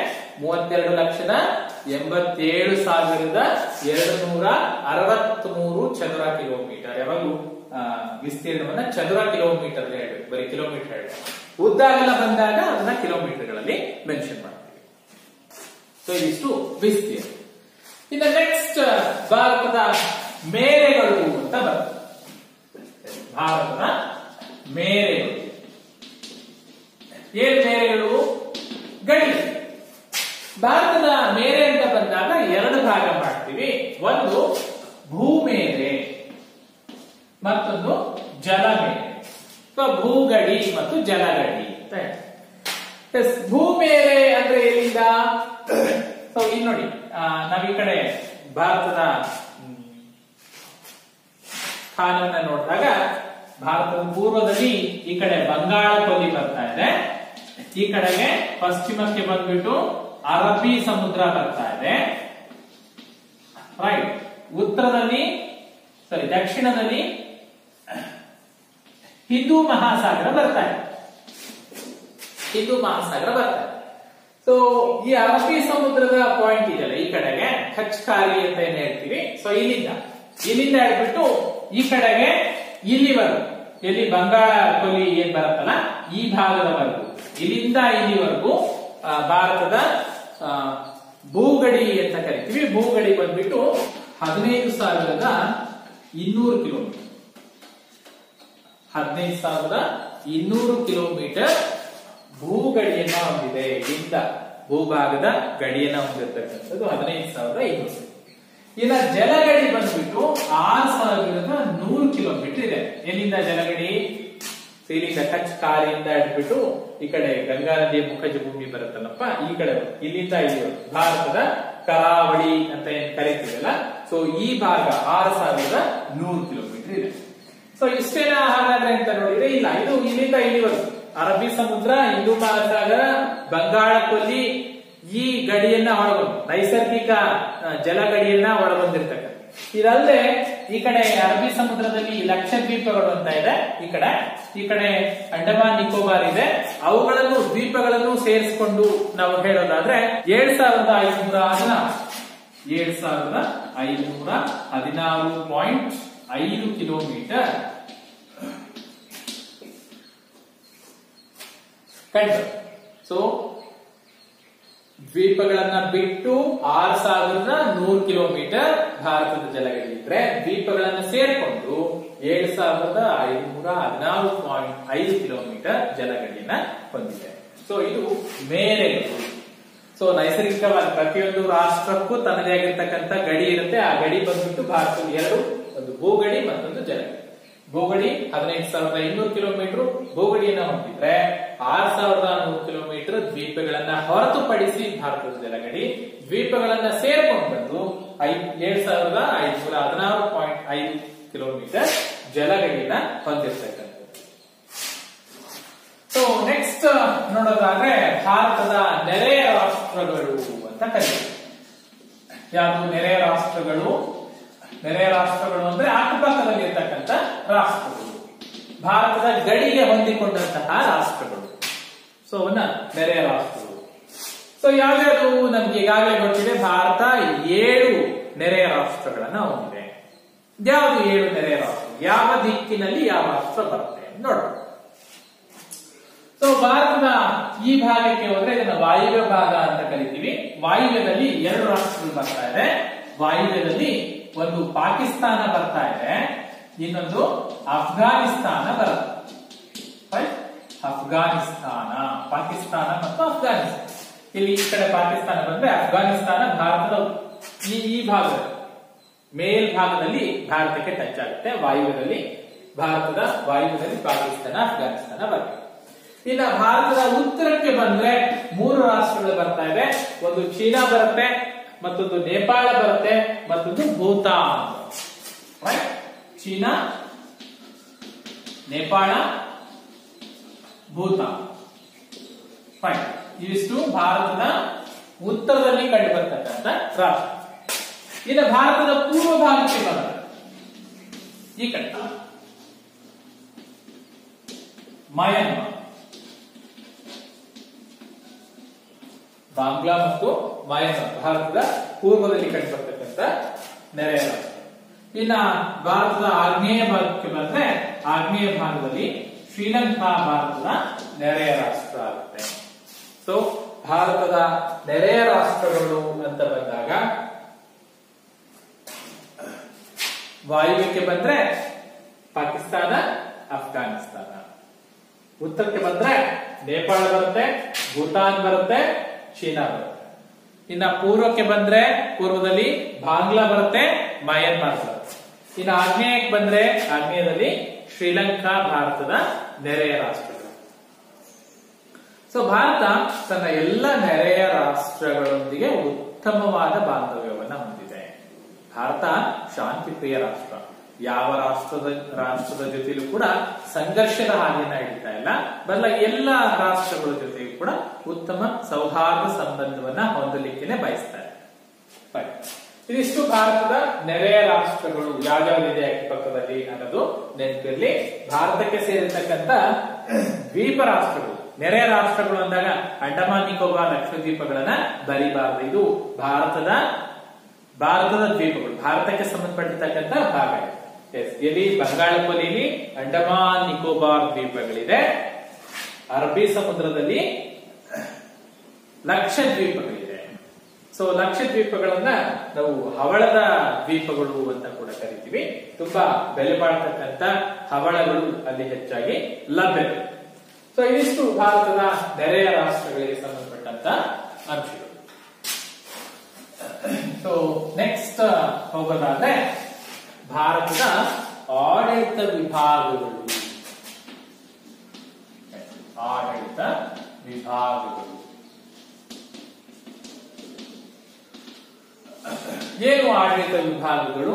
32,87,263 ಚದುರ ಕಿಲೋಮೀಟರ್. ಯಾವಾಗಲೂ ವಿಸ್ತೀರ್ಣವನ್ನ ಚದುರ ಕಿಲೋಮೀಟರ್ ಹೇಳಬೇಕು, ಬರೀ ಕಿಲೋಮೀಟರ್ ಹೇಳಬೇಕು. ಉದ್ದ ಅಗಲ ಬಂದಾಗ ಅದನ್ನ ಕಿಲೋಮೀಟರ್ಗಳಲ್ಲಿ ಮೆನ್ಷನ್ ಮಾಡ್ತೀವಿ. ಸೊ ಇದಿಷ್ಟು ವಿಸ್ತೀರ್ಣ. ಇನ್ನು ನೆಕ್ಸ್ಟ್ ಭಾರತದ ಮೇರೆಗಳು ಅಂತ ಬರ್ತದೆ. ಭಾರತದ ಮೇರೆಗಳು. ಏನ್ ಮೇರೆಗಳು? ಗಡಿ. ಭಾರತದ ಮೇರೆ ಅಂತ ಬಂದಾಗ 2 ಭಾಗ ಮಾಡ್ತೀವಿ. ಒಂದು ಭೂಮೇರೆ, ಮತ್ತೊಂದು ಜಲಮೇರೆ. ಭೂಗಡಿ ಮತ್ತು ಜಲಗಡಿ ಅಂತ ಹೇಳಿ. ಭೂಮೇರೆ ಅಂದ್ರೆ ಎಲ್ಲಿಂದ? ಸೊ ಇಲ್ಲಿ ನೋಡಿ, ನಾವ್ ಈ ಕಡೆ ಭಾರತದ ಸ್ಥಾನವನ್ನ ನೋಡಿದಾಗ, ಭಾರತದ ಪೂರ್ವದಲ್ಲಿ ಈ ಕಡೆ ಬಂಗಾಳ ಕೊಲ್ಲಿ ಬರ್ತಾ ಇದೆ. ಈ ಕಡೆಗೆ ಪಶ್ಚಿಮಕ್ಕೆ ಬಂದ್ಬಿಟ್ಟು ಅರಬ್ಬಿ ಸಮುದ್ರ ಬರ್ತಾ ಇದೆ. ರೈಟ್? ದಕ್ಷಿಣದಲ್ಲಿ ಹಿಂದೂ ಮಹಾಸಾಗರ ಬರ್ತಾ ಇದೆ. ಸೊ ಈ ಅರಬ್ಬಿ ಸಮುದ್ರದ ಪಾಯಿಂಟ್ ಇದೆಯಲ್ಲ, ಈ ಕಡೆಗೆ ಖಚ್ಕಾರಿ ಅಂತ ಏನ್ ಹೇಳ್ತೀವಿ. ಸೊ ಇಲ್ಲಿಂದ ಹೇಳ್ಬಿಟ್ಟು ಈ ಕಡೆಗೆ ಇಲ್ಲಿವರೆಗೂ, ಎಲ್ಲಿ ಬಂಗಾಳ ಕೊಲ್ಲಿ ಏನ್ ಬರುತ್ತಲ್ಲ ಈ ಭಾಗದವರೆಗೂ, ಇಲ್ಲಿಂದ ಇಲ್ಲಿವರೆಗೂ ಭಾರತದ ಭೂಗಡಿ ಅಂತ ಕರಿತೀವಿ. ಭೂಗಡಿ ಬಂದ್ಬಿಟ್ಟು 15,200 ಕಿಲೋಮೀಟರ್. 15,200 ಕಿಲೋಮೀಟರ್ ಭೂಗಡಿಯನ್ನ ಹೊಂದಿದೆ. ಇಲ್ಲಿಂದ ಭೂಭಾಗದ ಗಡಿಯನ್ನ ಹೊಂದಿರತಕ್ಕಂಥದ್ದು 15,200. ಇನ್ನ ಜಲಗಡಿ ಬಂದ್ಬಿಟ್ಟು 6,100 ಕಿಲೋಮೀಟರ್ ಇದೆ. ಎಲ್ಲಿಂದ ಜಲಗಡಿ? ಇಲ್ಲಿಂದ ಕಚ್ ಕಾರಿಯಿಂದ ಹಿಡ್ಬಿಟ್ಟು ಈ ಕಡೆ ಗಂಗಾ ನದಿಯ ಮುಖಜ ಭೂಮಿ ಬರುತ್ತಲ್ಲಪ್ಪ, ಈ ಕಡೆ ಇಲ್ಲಿಂದ ಇಲ್ಲಿ ಭಾರತದ ಕರಾವಳಿ ಅಂತ ಏನ್ ಕರೀತೀವಲ್ಲ, ಸೊ ಈ ಭಾಗ 6,100 ಕಿಲೋಮೀಟರ್ ಇದೆ. ಸೊ ಇಷ್ಟೇನಾ ಹಾಗಾದ್ರೆ ಅಂತ ನೋಡಿದ್ರೆ ಇಲ್ಲ, ಇದು ಇಲ್ಲಿಂದ ಇಲ್ಲಿವರೆಗೂ ಅರಬ್ಬಿ ಸಮುದ್ರ, ಹಿಂದೂ ಮಹಾಸಾಗರ, ಬಂಗಾಳ ಕೊಲ್ಲಿ ಈ ಗಡಿಯನ್ನ ಒಳಗೊಂಡು ನೈಸರ್ಗಿಕ ಜಲಗಡಿಯನ್ನ ಒಳಗೊಂಡಿರ್ತಕ್ಕಂಥ. ಇದಲ್ಲದೆ ಈ ಕಡೆ ಅರಬ್ಬಿ ಸಮುದ್ರದಲ್ಲಿ ಲಕ್ಷದ್ವೀಪಗಳು ಅಂತ ಇದೆ. ಈ ಕಡೆ ಅಂಡಮಾನ್ ನಿಕೋಬಾರ್ ಇದೆ. ಅವುಗಳನ್ನು ದ್ವೀಪಗಳನ್ನು ಸೇರಿಸಿಕೊಂಡು ನಾವು ಹೇಳೋದಾದ್ರೆ 7,516.5 ಕಿಲೋಮೀಟರ್ ಕಂಡು. ಸೊ ದ್ವೀಪಗಳನ್ನ ಬಿಟ್ಟು 6100 ಕಿಲೋಮೀಟರ್ ಭಾರತದ ಜಲಗಡಿ ಇದ್ರೆ ದ್ವೀಪಗಳನ್ನು ಸೇರ್ಕೊಂಡು 7516.5 ಕಿಲೋಮೀಟರ್ ಜಲಗಡಿಯನ್ನ ಹೊಂದಿದೆ. ಸೊ ಇದು ಮೇರೆಗಳು. ಸೊ ನೈಸರ್ಗಿಕವಾಗಿ ಪ್ರತಿಯೊಂದು ರಾಷ್ಟ್ರಕ್ಕೂ ತನ್ನದೇ ಆಗಿರ್ತಕ್ಕಂಥ ಗಡಿ ಇರುತ್ತೆ. ಆ ಗಡಿ ಬಂದ್ಬಿಟ್ಟು ಭಾರತದ ಎರಡು, ಒಂದು ಭೂಗಡಿ ಮತ್ತೊಂದು ಜಲಗಡಿ. ಭೂಗಡಿ 15200 ಕಿಲೋಮೀಟರ್ ಭೂಗಡಿಯನ್ನ ಹೊಂದಿದ್ರೆ 6100 ಕಿಲೋಮೀಟರ್ ದ್ವೀಪಗಳನ್ನ ಹೊರತುಪಡಿಸಿ ಭಾರತದ ಜಲಗಡಿ. ದ್ವೀಪಗಳನ್ನ ಸೇರ್ಕೊಂಡು ಬಂದು 7516.5 ಕಿಲೋಮೀಟರ್ ಜಲಗಡಿಯನ್ನ ಹೊಂದಿರ್ತಕ್ಕಂಥದ್ದು. ಸೊ ನೆಕ್ಸ್ಟ್ ನೋಡೋದಾದ್ರೆ ಭಾರತದ ನೆರೆಯ ರಾಷ್ಟ್ರಗಳು ಅಂತ ಕರೀತಾರೆ. ಯಾವುದು ನೆರೆಯ ರಾಷ್ಟ್ರಗಳು? ನೆರೆಯ ರಾಷ್ಟ್ರಗಳು ಅಂದ್ರೆ ಅಕ್ಕಪಕ್ಕದಲ್ಲಿ ಇರ್ತಕ್ಕಂಥ ರಾಷ್ಟ್ರಗಳು, ಭಾರತದ ಗಡಿಗೆ ಹೊಂದಿಕೊಂಡಂತಹ ರಾಷ್ಟ್ರಗಳು. ಸೊ ಅವನ್ನ ನೆರೆಯ ರಾಷ್ಟ್ರಗಳು. ಸೊ ಯಾವ್ಯಾವುದು ನಮ್ಗೆ ಈಗಾಗಲೇ ಗೊತ್ತಿದೆ. ಭಾರತ 7 ನೆರೆಯ ರಾಷ್ಟ್ರಗಳನ್ನ ಹೊಂದಿದೆ. ಯಾವುದು 7 ನೆರೆಯ ರಾಷ್ಟ್ರ? ಯಾವ ದಿಕ್ಕಿನಲ್ಲಿ ಯಾವ ರಾಷ್ಟ್ರ ಬರುತ್ತೆ ನೋಡೋಣ. ಸೊ ಭಾರತದ ಈ ಭಾಗಕ್ಕೆ ಹೋದ್ರೆ ಇದನ್ನ ವಾಯುವ್ಯ ಭಾಗ ಅಂತ ಕರಿತೀವಿ. ವಾಯುವ್ಯದಲ್ಲಿ 2 ರಾಷ್ಟ್ರಗಳು ಬರ್ತಾ ಇದೆ. ವಾಯುವ್ಯದಲ್ಲಿ ಒಂದು ಪಾಕಿಸ್ತಾನ ಬರ್ತಾ ಇದೆ, ಇನ್ನೊಂದು ಅಫ್ಘಾನಿಸ್ತಾನ ಬರುತ್ತೆ. ಅಫ್ಘಾನಿಸ್ತಾನ, ಪಾಕಿಸ್ತಾನ ಮತ್ತು ಅಫ್ಘಾನಿಸ್ತಾನ. ಇಲ್ಲಿ ಈ ಕಡೆ ಪಾಕಿಸ್ತಾನ ಬಂದ್ರೆ ಅಫ್ಘಾನಿಸ್ತಾನ ಭಾರತದ ಈ ಭಾಗದಲ್ಲಿ ಮೇಲ್ಭಾಗದಲ್ಲಿ ಭಾರತಕ್ಕೆ ಟಚ್ ಆಗುತ್ತೆ. ವಾಯುವ್ಯದಲ್ಲಿ ಭಾರತದ ವಾಯುವ್ಯದಲ್ಲಿ ಪಾಕಿಸ್ತಾನ, ಅಫ್ಘಾನಿಸ್ತಾನ ಬರುತ್ತೆ. ಇನ್ನು ಭಾರತದ ಉತ್ತರಕ್ಕೆ ಬಂದ್ರೆ 3 ರಾಷ್ಟ್ರಗಳು ಬರ್ತಾ ಇದೆ. ಒಂದು ಚೀನಾ ಬರುತ್ತೆ, ಮತ್ತೊಂದು ನೇಪಾಳ ಬರುತ್ತೆ, ಮತ್ತೊಂದು ಭೂತಾನ್. ಚೀನಾ, ನೇಪಾಳ, ಭೂತಾನ್. ಫೈನ್. ಇವಿಷ್ಟು ಭಾರತದ ಉತ್ತರದಲ್ಲಿ ಕಂಡು ಬರ್ತಕ್ಕಂಥ ರಾಷ್ಟ್ರ. ಇನ್ನು ಭಾರತದ ಪೂರ್ವ ಭಾಗಕ್ಕೆ ಬಂದ ಈ ಕಡೆ ಮಯನ್ಮಾರ್, ಬಾಂಗ್ಲಾ ಮತ್ತು ಮಯನ್ಮಾರ್ ಭಾರತದ ಪೂರ್ವದಲ್ಲಿ ಕಂಡು ಬರ್ತಕ್ಕಂಥ ನೆರೆಯ ರಾಷ್ಟ್ರ. ಇನ್ನ ಭಾರತದ ಆಗ್ನೇಯ ಭಾಗಕ್ಕೆ ಬಂದ್ರೆ ಆಗ್ನೇಯ ಭಾಗದಲ್ಲಿ ಶ್ರೀಲಂಕಾ ಭಾರತದ ನೆರೆಯ ರಾಷ್ಟ್ರ ಆಗುತ್ತೆ. ಸೊ ಭಾರತದ ನೆರೆಯ ರಾಷ್ಟ್ರಗಳು ಅಂತ ಬಂದಾಗ ವಾಯುವ್ಯಕ್ಕೆ ಬಂದ್ರೆ ಪಾಕಿಸ್ತಾನ, ಅಫ್ಘಾನಿಸ್ತಾನ. ಉತ್ತರಕ್ಕೆ ಬಂದ್ರೆ ನೇಪಾಳ ಬರುತ್ತೆ, ಭೂತಾನ್ ಬರುತ್ತೆ, ಚೀನಾ ಬರುತ್ತೆ. ಇನ್ನ ಪೂರ್ವಕ್ಕೆ ಬಂದ್ರೆ ಪೂರ್ವದಲ್ಲಿ ಬಾಂಗ್ಲಾ ಬರುತ್ತೆ, ಮಯನ್ಮಾರ್ ಬರುತ್ತೆ. ಇನ್ನು ಆಗ್ನೇಯಕ್ಕೆ ಬಂದ್ರೆ ಆಗ್ನೇಯದಲ್ಲಿ ಶ್ರೀಲಂಕಾ ಭಾರತದ ನೆರೆಯ ರಾಷ್ಟ್ರಗಳು. ಸೊ ಭಾರತ ತನ್ನ ಎಲ್ಲ ನೆರೆಯ ರಾಷ್ಟ್ರಗಳೊಂದಿಗೆ ಉತ್ತಮವಾದ ಬಾಂಧವ್ಯವನ್ನ ಹೊಂದಿದೆ. ಭಾರತ ಶಾಂತಿಪ್ರಿಯ ರಾಷ್ಟ್ರ. ಯಾವ ರಾಷ್ಟ್ರದ ಜೊತೆಲೂ ಕೂಡ ಸಂಘರ್ಷದ ಹಾದಿಯನ್ನ ಹಿಡಿತಾ ಇಲ್ಲ. ಬದಲಾಗಿ ಎಲ್ಲ ರಾಷ್ಟ್ರಗಳ ಜೊತೆಗೂ ಕೂಡ ಉತ್ತಮ ಸೌಹಾರ್ದ ಸಂಬಂಧವನ್ನ ಹೊಂದಲಿಕ್ಕೆ ಬಯಸ್ತಾರೆ. ಇದಿಷ್ಟು ಭಾರತದ ನೆರೆಯ ರಾಷ್ಟ್ರಗಳು ಯಾವ್ಯಾವಿದೆ ಅಕ್ಕಪಕ್ಕದಲ್ಲಿ ಅನ್ನೋದು ನೆನಪಿರಲಿ. ಭಾರತಕ್ಕೆ ಸೇರಿರ್ತಕ್ಕಂಥ ದ್ವೀಪ ರಾಷ್ಟ್ರಗಳು, ನೆರೆಯ ರಾಷ್ಟ್ರಗಳು ಅಂದಾಗ ಅಂಡಮಾನ್ ನಿಕೋಬಾರ್ ಲಕ್ಷದ್ವೀಪಗಳನ್ನ ಬರಿಬಾರದು. ಇದು ಭಾರತದ ದ್ವೀಪಗಳು, ಭಾರತಕ್ಕೆ ಸಂಬಂಧಪಟ್ಟಿರ್ತಕ್ಕಂಥ ಭಾಗ. ಎಲ್ಲಿ ಬಂಗಾಳಕೊಲ್ಲಿಲಿ ಅಂಡಮಾನ್ ನಿಕೋಬಾರ್ ದ್ವೀಪಗಳಿದೆ. ಅರಬ್ಬಿ ಸಮುದ್ರದಲ್ಲಿ ಲಕ್ಷದ್ವೀಪಗಳಿದೆ. ಸೊ ಲಕ್ಷದ್ವೀಪಗಳನ್ನ ನಾವು ಹವಳದ ದ್ವೀಪಗಳು ಅಂತ ಕೂಡ ಕರಿತೀವಿ. ತುಂಬಾ ಬೆಲೆ ಬಾಳ್ತಕ್ಕಂಥ ಹವಳಗಳು ಅಲ್ಲಿ ಹೆಚ್ಚಾಗಿ ಲಭ್ಯವಿದೆ. ಸೊ ಇದಿಷ್ಟು ಭಾರತದ ನೆರೆಯ ರಾಷ್ಟ್ರಗಳಿಗೆ ಸಂಬಂಧಪಟ್ಟಂತ ಅಂಶಗಳು. ಸೊ ನೆಕ್ಸ್ಟ್ ಹೋಗೋದಾದ್ರೆ ಭಾರತದ ಆಡಳಿತ ವಿಭಾಗಗಳು. ಆಡಳಿತ ವಿಭಾಗಗಳು ಏನು? ಆಡಳಿತ ವಿಭಾಗಗಳು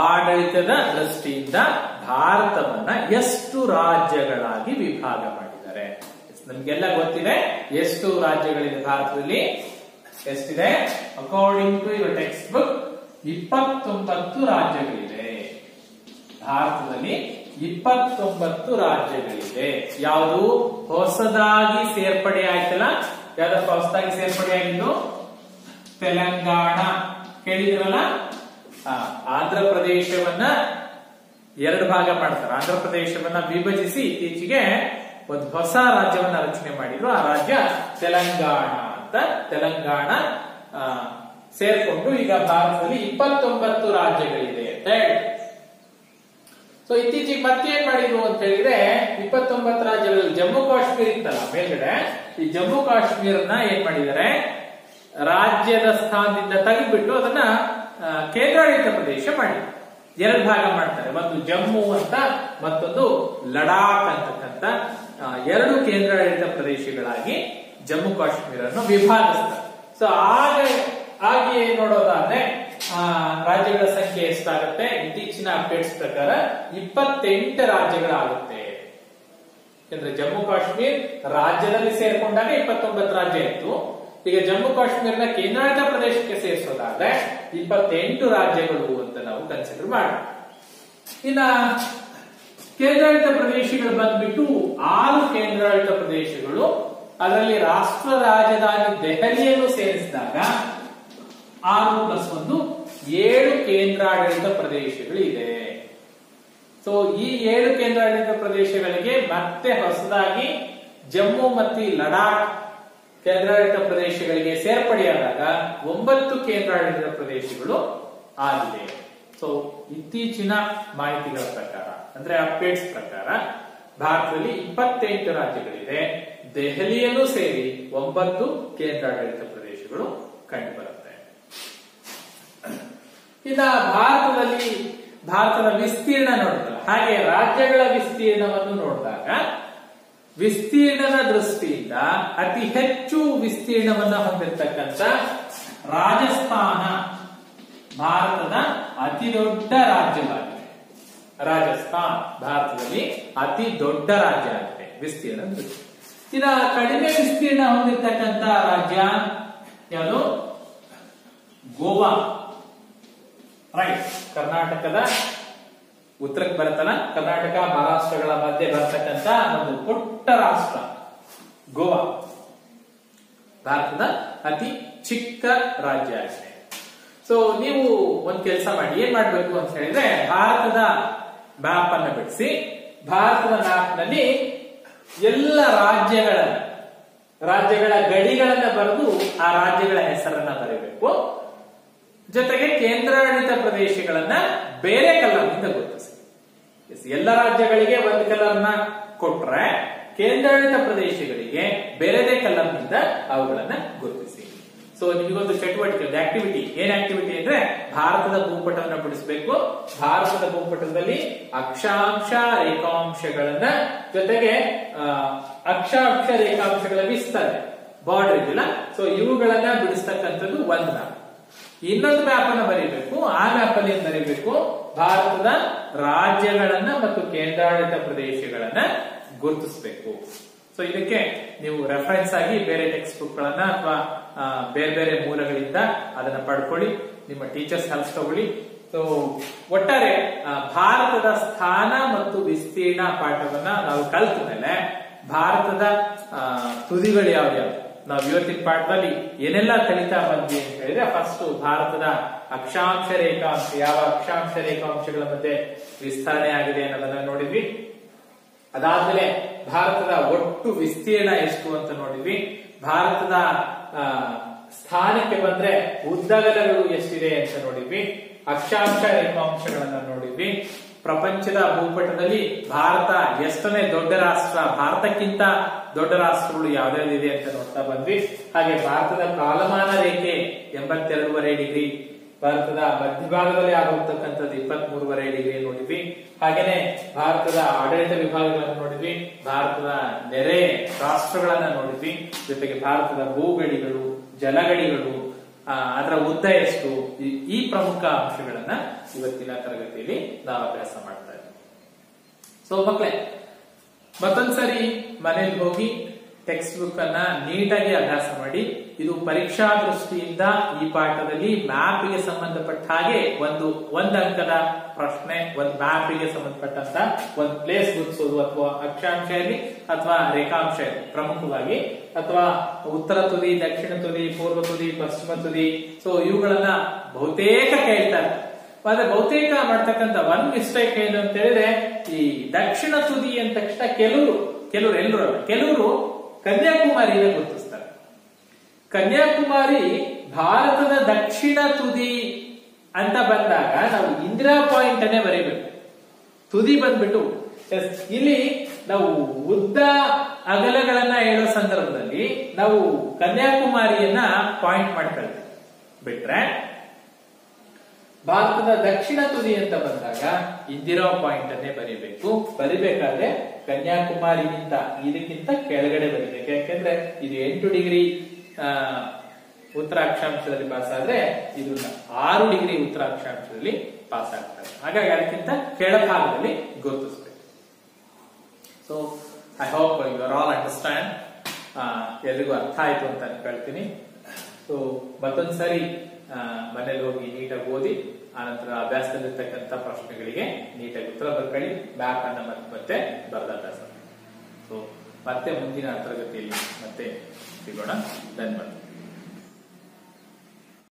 ಆಡಳಿತದ ದೃಷ್ಟಿಯಿಂದ ಭಾರತವನ್ನ ಎಷ್ಟು ರಾಜ್ಯಗಳಾಗಿ ವಿಭಾಗ ಮಾಡಿದ್ದಾರೆ? ನಮ್ಗೆಲ್ಲ ಗೊತ್ತಿದೆ ಎಷ್ಟು ರಾಜ್ಯಗಳಿದೆ ಭಾರತದಲ್ಲಿ. ಎಷ್ಟಿದೆ? According to your textbook 29 ರಾಜ್ಯಗಳಿದೆ. ಭಾರತದಲ್ಲಿ 29 ರಾಜ್ಯಗಳಿದೆ. ಯಾವುದು ಹೊಸದಾಗಿ ಸೇರ್ಪಡೆ ಆಯ್ತಲ್ಲ? ಯಾವ್ದಪ್ಪ ಹೊಸದಾಗಿ ಸೇರ್ಪಡೆ ಆಗಿದ್ದು? ತೆಲಂಗಾಣ. ಕೇಳಿದ್ರಲ್ಲ? ಆಂಧ್ರ ಪ್ರದೇಶವನ್ನ 2 ಭಾಗ ಮಾಡ್ತಾರೆ. ಆಂಧ್ರ ಪ್ರದೇಶವನ್ನ ವಿಭಜಿಸಿ ಇತ್ತೀಚೆಗೆ ಒಂದು ಹೊಸ ರಾಜ್ಯವನ್ನ ರಚನೆ ಮಾಡಿದ್ರು. ಆ ರಾಜ್ಯ ತೆಲಂಗಾಣ ಅಂತ. ತೆಲಂಗಾಣ ಸೇರ್ಕೊಂಡು ಈಗ ಭಾರತದಲ್ಲಿ 29 ರಾಜ್ಯಗಳಿದೆ ಅಂತ ಹೇಳಿ. ಸೊ ಇತ್ತೀಚೆಗೆ ಮತ್ತೇನ್ ಮಾಡಿದ್ರು ಅಂತ ಹೇಳಿದ್ರೆ 29 ರಾಜ್ಯಗಳಲ್ಲಿ ಜಮ್ಮು ಕಾಶ್ಮೀರ ಇತ್ತಲ್ಲ ಮೇಲ್ಗಡೆ, ಈ ಜಮ್ಮು ಕಾಶ್ಮೀರನ ಏನ್ ಮಾಡಿದ್ದಾರೆ, ರಾಜ್ಯದ ಸ್ಥಾನದಿಂದ ತೆಗೆದ್ಬಿಟ್ಟು ಅದನ್ನ ಕೇಂದ್ರಾಡಳಿತ ಪ್ರದೇಶ ಮಾಡಿ 2 ಭಾಗ ಮಾಡ್ತಾರೆ. ಒಂದು ಜಮ್ಮು ಅಂತ, ಮತ್ತೊಂದು ಲಡಾಖ್ ಅಂತಕ್ಕಂಥ 2 ಕೇಂದ್ರಾಡಳಿತ ಪ್ರದೇಶಗಳಾಗಿ ಜಮ್ಮು ಕಾಶ್ಮೀರನ್ನು ವಿಭಾಗಿಸ್ತಾರೆ. ಸೊ ಹಾಗೆ ನೋಡೋದಾದ್ರೆ ರಾಜ್ಯಗಳ ಸಂಖ್ಯೆ ಎಷ್ಟಾಗುತ್ತೆ? ಇತ್ತೀಚಿನ ಅಪ್ಡೇಟ್ಸ್ ಪ್ರಕಾರ 28 ರಾಜ್ಯಗಳಾಗುತ್ತೆ. ಯಾಕಂದ್ರೆ ಜಮ್ಮು ಕಾಶ್ಮೀರ್ ರಾಜ್ಯದಲ್ಲಿ ಸೇರ್ಕೊಂಡಾಗ 29 ರಾಜ್ಯ ಇತ್ತು. ಈಗ ಜಮ್ಮು ಕಾಶ್ಮೀರನ ಕೇಂದ್ರಾಡಳಿತ ಪ್ರದೇಶಕ್ಕೆ ಸೇರಿಸೋದಾದ್ರೆ 28 ರಾಜ್ಯಗಳು ಅಂತ ನಾವು ಕನ್ಸಿಡರ್ ಮಾಡಿ. ಇನ್ನ ಕೇಂದ್ರಾಡಳಿತ ಪ್ರದೇಶಗಳು ಬಂದ್ಬಿಟ್ಟು 6 ಕೇಂದ್ರಾಡಳಿತ ಪ್ರದೇಶಗಳು, ಅದರಲ್ಲಿ ರಾಷ್ಟ್ರ ರಾಜಧಾನಿ ದೆಹಲಿಯನ್ನು ಸೇರಿಸಿದಾಗ 6+1 7 ಕೇಂದ್ರಾಡಳಿತ ಪ್ರದೇಶಗಳು ಇದೆ. ಸೊ ಈ 7 ಕೇಂದ್ರಾಡಳಿತ ಪ್ರದೇಶಗಳಿಗೆ ಮತ್ತೆ ಹೊಸದಾಗಿ ಜಮ್ಮು ಮತ್ತು ಲಡಾಖ್ ಕೇಂದ್ರಾಡಳಿತ ಪ್ರದೇಶಗಳಿಗೆ ಸೇರ್ಪಡೆಯಾದಾಗ 9 ಕೇಂದ್ರಾಡಳಿತ ಪ್ರದೇಶಗಳು ಆಗಿದೆ. ಸೊ ಇತ್ತೀಚಿನ ಮಾಹಿತಿಗಳ ಪ್ರಕಾರ, ಅಂದ್ರೆ ಅಪ್ಡೇಟ್ಸ್ ಪ್ರಕಾರ ಭಾರತದಲ್ಲಿ 28 ರಾಜ್ಯಗಳಿದೆ. ದೆಹಲಿಯನ್ನು ಸೇರಿ 9 ಕೇಂದ್ರಾಡಳಿತ ಪ್ರದೇಶಗಳು ಕಂಡುಬರುತ್ತೆ. ಇನ್ನ ಭಾರತದ ವಿಸ್ತೀರ್ಣ ನೋಡ್ತಲ್ಲ, ಹಾಗೆ ರಾಜ್ಯಗಳ ವಿಸ್ತೀರ್ಣವನ್ನು ನೋಡಿದಾಗ ವಿಸ್ತೀರ್ಣದ ದೃಷ್ಟಿಯಿಂದ ಅತಿ ಹೆಚ್ಚು ವಿಸ್ತೀರ್ಣವನ್ನ ಹೊಂದಿರತಕ್ಕಂಥ ರಾಜಸ್ಥಾನ ಭಾರತದ ಅತಿ ದೊಡ್ಡ ರಾಜ್ಯವಾಗಿದೆ. ರಾಜಸ್ಥಾನ್ ಭಾರತದಲ್ಲಿ ಅತಿ ದೊಡ್ಡ ರಾಜ್ಯ ಆಗಿದೆ ವಿಸ್ತೀರ್ಣ ದೃಷ್ಟಿ. ಇನ್ನ ಕಡಿಮೆ ವಿಸ್ತೀರ್ಣ ಹೊಂದಿರತಕ್ಕಂಥ ರಾಜ್ಯ ಯಾವುದು? ಗೋವಾ. ರೈಟ್. ಕರ್ನಾಟಕದ ಉತ್ತರಕ್ಕೆ ಬರುತ್ತಲ್ಲ, ಕರ್ನಾಟಕ ಮಹಾರಾಷ್ಟ್ರಗಳ ಮಧ್ಯೆ ಬರ್ತಕ್ಕಂಥ ಒಂದು ಪುಟ್ಟ ರಾಷ್ಟ್ರ ಗೋವಾ ಭಾರತದ ಅತಿ ಚಿಕ್ಕ ರಾಜ್ಯ ಆಗಿದೆ. ಸೊ ನೀವು ಒಂದ್ ಕೆಲಸ ಮಾಡಿ, ಏನ್ ಮಾಡ್ಬೇಕು ಅಂತ ಹೇಳಿದ್ರೆ, ಭಾರತದ ಮ್ಯಾಪ್ ಅನ್ನು ಬಿಡಿಸಿ, ಭಾರತದ ಮ್ಯಾಪ್ ನಲ್ಲಿ ಎಲ್ಲ ರಾಜ್ಯಗಳ ಗಡಿಗಳನ್ನ ಬರೆದು ಆ ರಾಜ್ಯಗಳ ಹೆಸರನ್ನ ಬರೀಬೇಕು. ಜೊತೆಗೆ ಕೇಂದ್ರಾಡಳಿತ ಪ್ರದೇಶಗಳನ್ನ ಬೇರೆ ಕಲರ್ನಿಂದ ಗುರುತಿಸಿ. ಎಲ್ಲ ರಾಜ್ಯಗಳಿಗೆ ಒಂದು ಕಲರ್ನ ಕೊಟ್ರೆ ಕೇಂದ್ರಾಡಳಿತ ಪ್ರದೇಶಗಳಿಗೆ ಬೇರೆದೇ ಕಲರ್ನಿಂದ ಅವುಗಳನ್ನ ಗುರುತಿಸಿ. ಸೊ ನಿಮಗೊಂದು ಚಟುವಟಿಕೆ, ಒಂದು ಆಕ್ಟಿವಿಟಿ. ಏನ್ ಆಕ್ಟಿವಿಟಿ ಅಂದ್ರೆ, ಭಾರತದ ಭೂಪಟವನ್ನು ಬಿಡಿಸಬೇಕು. ಭಾರತದ ಭೂಪಟದಲ್ಲಿ ಅಕ್ಷಾಂಶ ರೇಖಾಂಶಗಳನ್ನ, ಜೊತೆಗೆ ಅಕ್ಷಾಂಶ ರೇಖಾಂಶಗಳ ವಿಸ್ತಾರ, ಬಾರ್ಡರ್ ಇದೆಯಲ್ಲ, ಸೊ ಇವುಗಳನ್ನ ಬಿಡಿಸ್ತಕ್ಕಂಥದ್ದು ಒಂದು ಮ್ಯಾಪ್. ಇನ್ನೊಂದು ಮ್ಯಾಪ್ ಅನ್ನು ಬರೀಬೇಕು. ಆ ಮ್ಯಾಪ್ ಅಲ್ಲಿ ಏನ್ ಬರೀಬೇಕು? ಭಾರತದ ರಾಜ್ಯಗಳನ್ನ ಮತ್ತು ಕೇಂದ್ರಾಡಳಿತ ಪ್ರದೇಶಗಳನ್ನ ಗುರುತಿಸಬೇಕು. ಸೊ ಇದಕ್ಕೆ ನೀವು ರೆಫರೆನ್ಸ್ ಆಗಿ ಬೇರೆ ಟೆಕ್ಸ್ಟ್ ಬುಕ್ ಗಳನ್ನ ಅಥವಾ ಬೇರೆ ಬೇರೆ ಮೂಲಗಳಿಂದ ಅದನ್ನ ಪಡ್ಕೊಳ್ಳಿ. ನಿಮ್ಮ ಟೀಚರ್ಸ್ ಹೆಲ್ಪ್ ತಗೊಳ್ಳಿ. ಸೊ ಒಟ್ಟಾರೆ ಭಾರತದ ಸ್ಥಾನ ಮತ್ತು ವಿಸ್ತೀರ್ಣ ಪಾಠವನ್ನ ನಾವು ಕಲ್ತ ಮೇಲೆ ಭಾರತದ ತುದಿಗಳು ಯಾವ್ಯಾವ, ನಾವು ಇವತ್ತಿನ ಪಾಠದಲ್ಲಿ ಏನೆಲ್ಲ ಕಲಿತಾ ಬಂದ್ವಿ ಅಂತ ಹೇಳಿದ್ರೆ, ಫಸ್ಟ್ ಭಾರತದ ಅಕ್ಷಾಂಶ ರೇಖಾಂಶ, ಯಾವ ಅಕ್ಷಾಂಶ ರೇಖಾಂಶಗಳ ಮಧ್ಯೆ ವಿಸ್ತರಣೆ ಆಗಿದೆ ಅನ್ನೋದನ್ನ ನೋಡಿದ್ವಿ. ಅದಾದ್ಮೇಲೆ ಭಾರತದ ಒಟ್ಟು ವಿಸ್ತೀರ್ಣ ಎಷ್ಟು ಅಂತ ನೋಡಿದ್ವಿ. ಭಾರತದ ಸ್ಥಾನಕ್ಕೆ ಬಂದ್ರೆ ಉದ್ದಗಲಗಳು ಎಷ್ಟಿದೆ ಅಂತ ನೋಡಿದ್ವಿ. ಅಕ್ಷಾಂಶ ರೇಖಾಂಶಗಳನ್ನ ನೋಡಿದ್ವಿ. ಪ್ರಪಂಚದ ಭೂಪಟದಲ್ಲಿ ಭಾರತ ಎಷ್ಟನೇ ದೊಡ್ಡ ರಾಷ್ಟ್ರ, ಭಾರತಕ್ಕಿಂತ ದೊಡ್ಡ ರಾಷ್ಟ್ರಗಳು ಯಾವ್ಯಾವ್ದಿದೆ ಅಂತ ನೋಡ್ತಾ ಬಂದ್ವಿ. ಹಾಗೆ ಭಾರತದ ಕಾಲಮಾನ ರೇಖೆ 82.5 ಡಿಗ್ರಿ, ಭಾರತದ ಮಧ್ಯಭಾಗದಲ್ಲಿ ಆಗುತ್ತಕ್ಕಂಥದ್ದು 23.5 ಡಿಗ್ರಿ ನೋಡಿದ್ವಿ. ಹಾಗೇನೆ ಭಾರತದ ಆಡಳಿತ ವಿಭಾಗಗಳನ್ನು ನೋಡಿದ್ವಿ. ಭಾರತದ ನೆರೆ ರಾಷ್ಟ್ರಗಳನ್ನ ನೋಡಿದ್ವಿ. ಜೊತೆಗೆ ಭಾರತದ ಭೂಗಡಿಗಳು, ಜಲಗಡಿಗಳು, ಅದರ ಉದ್ದ ಎಷ್ಟು, ಈ ಪ್ರಮುಖ ಅಂಶಗಳನ್ನ ಇವತ್ತಿನ ತರಗತಿಯಲ್ಲಿ ನಾವು ಅಭ್ಯಾಸ ಮಾಡ್ತಾ ಇದ್ದೀವಿ. ಸೊ ಮಕ್ಕಳೇ, ಮತ್ತೊಂದ್ಸರಿ ಮನೇಲಿ ಹೋಗಿ ಟೆಕ್ಸ್ಟ್ ಬುಕ್ ಅನ್ನ ನೀಟಾಗಿ ಅಭ್ಯಾಸ ಮಾಡಿ. ಇದು ಪರೀಕ್ಷಾ ದೃಷ್ಟಿಯಿಂದ ಈ ಪಾಠದಲ್ಲಿ ಮ್ಯಾಪ್ ಗೆ ಸಂಬಂಧಪಟ್ಟ ಹಾಗೆ ಒಂದು ಅಂಕದ ಪ್ರಶ್ನೆ, ಒಂದು ಮ್ಯಾಪ್ ಗೆ ಸಂಬಂಧಪಟ್ಟಂತ ಒಂದು ಪ್ಲೇಸ್ ಗುರುತಿಸೋದು, ಅಥವಾ ಅಕ್ಷಾಂಶ ಇರಲಿ ಅಥವಾ ರೇಖಾಂಶ ಇರಲಿ ಪ್ರಮುಖವಾಗಿ, ಅಥವಾ ಉತ್ತರ ತುದಿ, ದಕ್ಷಿಣ ತುದಿ, ಪೂರ್ವ ತುದಿ, ಪಶ್ಚಿಮ ತುದಿ. ಸೊ ಇವುಗಳನ್ನ ಬಹುತೇಕ ಕೇಳ್ತಾರೆ. ಆದ್ರೆ ಬಹುತೇಕ ಮಾಡ್ತಕ್ಕಂಥ ಒಂದ್ ಮಿಸ್ಟೇಕ್ ಏನು ಅಂತ ಹೇಳಿದ್ರೆ, ಈ ದಕ್ಷಿಣ ತುದಿ ಅಂದ ತಕ್ಷಣ ಕೆಲವರು ಕನ್ಯಾಕುಮಾರಿನ ಗುರುತಿಸ್ತಾರೆ. ಕನ್ಯಾಕುಮಾರಿ ಭಾರತದ ದಕ್ಷಿಣ ತುದಿ ಅಂತ ಬಂದಾಗ ನಾವು ಇಂದಿರಾ ಪಾಯಿಂಟ್ ಅನ್ನೇ ಬರೀಬೇಕು. ತುದಿ ಬಂದ್ಬಿಟ್ಟು ಇಲ್ಲಿ ನಾವು ಉದ್ದ ಅಗಲಗಳನ್ನ ಹೇಳೋ ಸಂದರ್ಭದಲ್ಲಿ ನಾವು ಕನ್ಯಾಕುಮಾರಿಯನ್ನ ಪಾಯಿಂಟ್ ಮಾಡ್ಕೊಳ್ತೀವಿ. ಬಿಟ್ರೆ ಭಾರತದ ದಕ್ಷಿಣ ತುದಿ ಅಂತ ಬಂದಾಗ ಇಂದಿರಾ ಪಾಯಿಂಟ್ ಅನ್ನೇ ಬರೀಬೇಕು. ಬರಿಬೇಕಾದ್ರೆ ಕನ್ಯಾಕುಮಾರಿಗಿಂತ ಇದಕ್ಕಿಂತ ಕೆಳಗಡೆ ಬರೀಬೇಕು. ಯಾಕೆಂದ್ರೆ ಇದು 8 ಡಿಗ್ರಿ ಉತ್ತರ ಅಕ್ಷಾಂಶದಲ್ಲಿ ಪಾಸ್ ಆದ್ರೆ ಇದು 6 ಡಿಗ್ರಿ ಉತ್ತರ ಅಕ್ಷಾಂಶದಲ್ಲಿ ಪಾಸ್ ಆಗ್ತದೆ. ಹಾಗಾಗಿ ಅದಕ್ಕಿಂತ ಕೆಳಭಾಗದಲ್ಲಿ ಗುರುತಿಸಬೇಕು. So I hope you are all understand. ಎಲ್ರಿಗೂ ಅರ್ಥ ಆಯ್ತು ಅಂತ ಅನ್ಕೊಳ್ತೀನಿ. ಸೊ ಮತ್ತೊಂದ್ಸರಿ ಮನೇಲಿ ಹೋಗಿ ನೀಟಾಗಿ ಓದಿ, ಆನಂತರ ಅಭ್ಯಾಸದಲ್ಲಿರ್ತಕ್ಕಂಥ ಪ್ರಶ್ನೆಗಳಿಗೆ ನೀಟಾಗಿ ಉತ್ತರ ಬರ್ಕೊಳ್ಳಿ. ಮ್ಯಾಪ್ ಅನ್ನ ಮತ್ತೆ ಬರೆದಾಭ್ಯಾಸ. ಸೊ ಮತ್ತೆ ಮುಂದಿನ ತರಗತಿಯಲ್ಲಿ ಮತ್ತೆ ಸಿಗೋಣ. ಧನ್ಯವಾದ.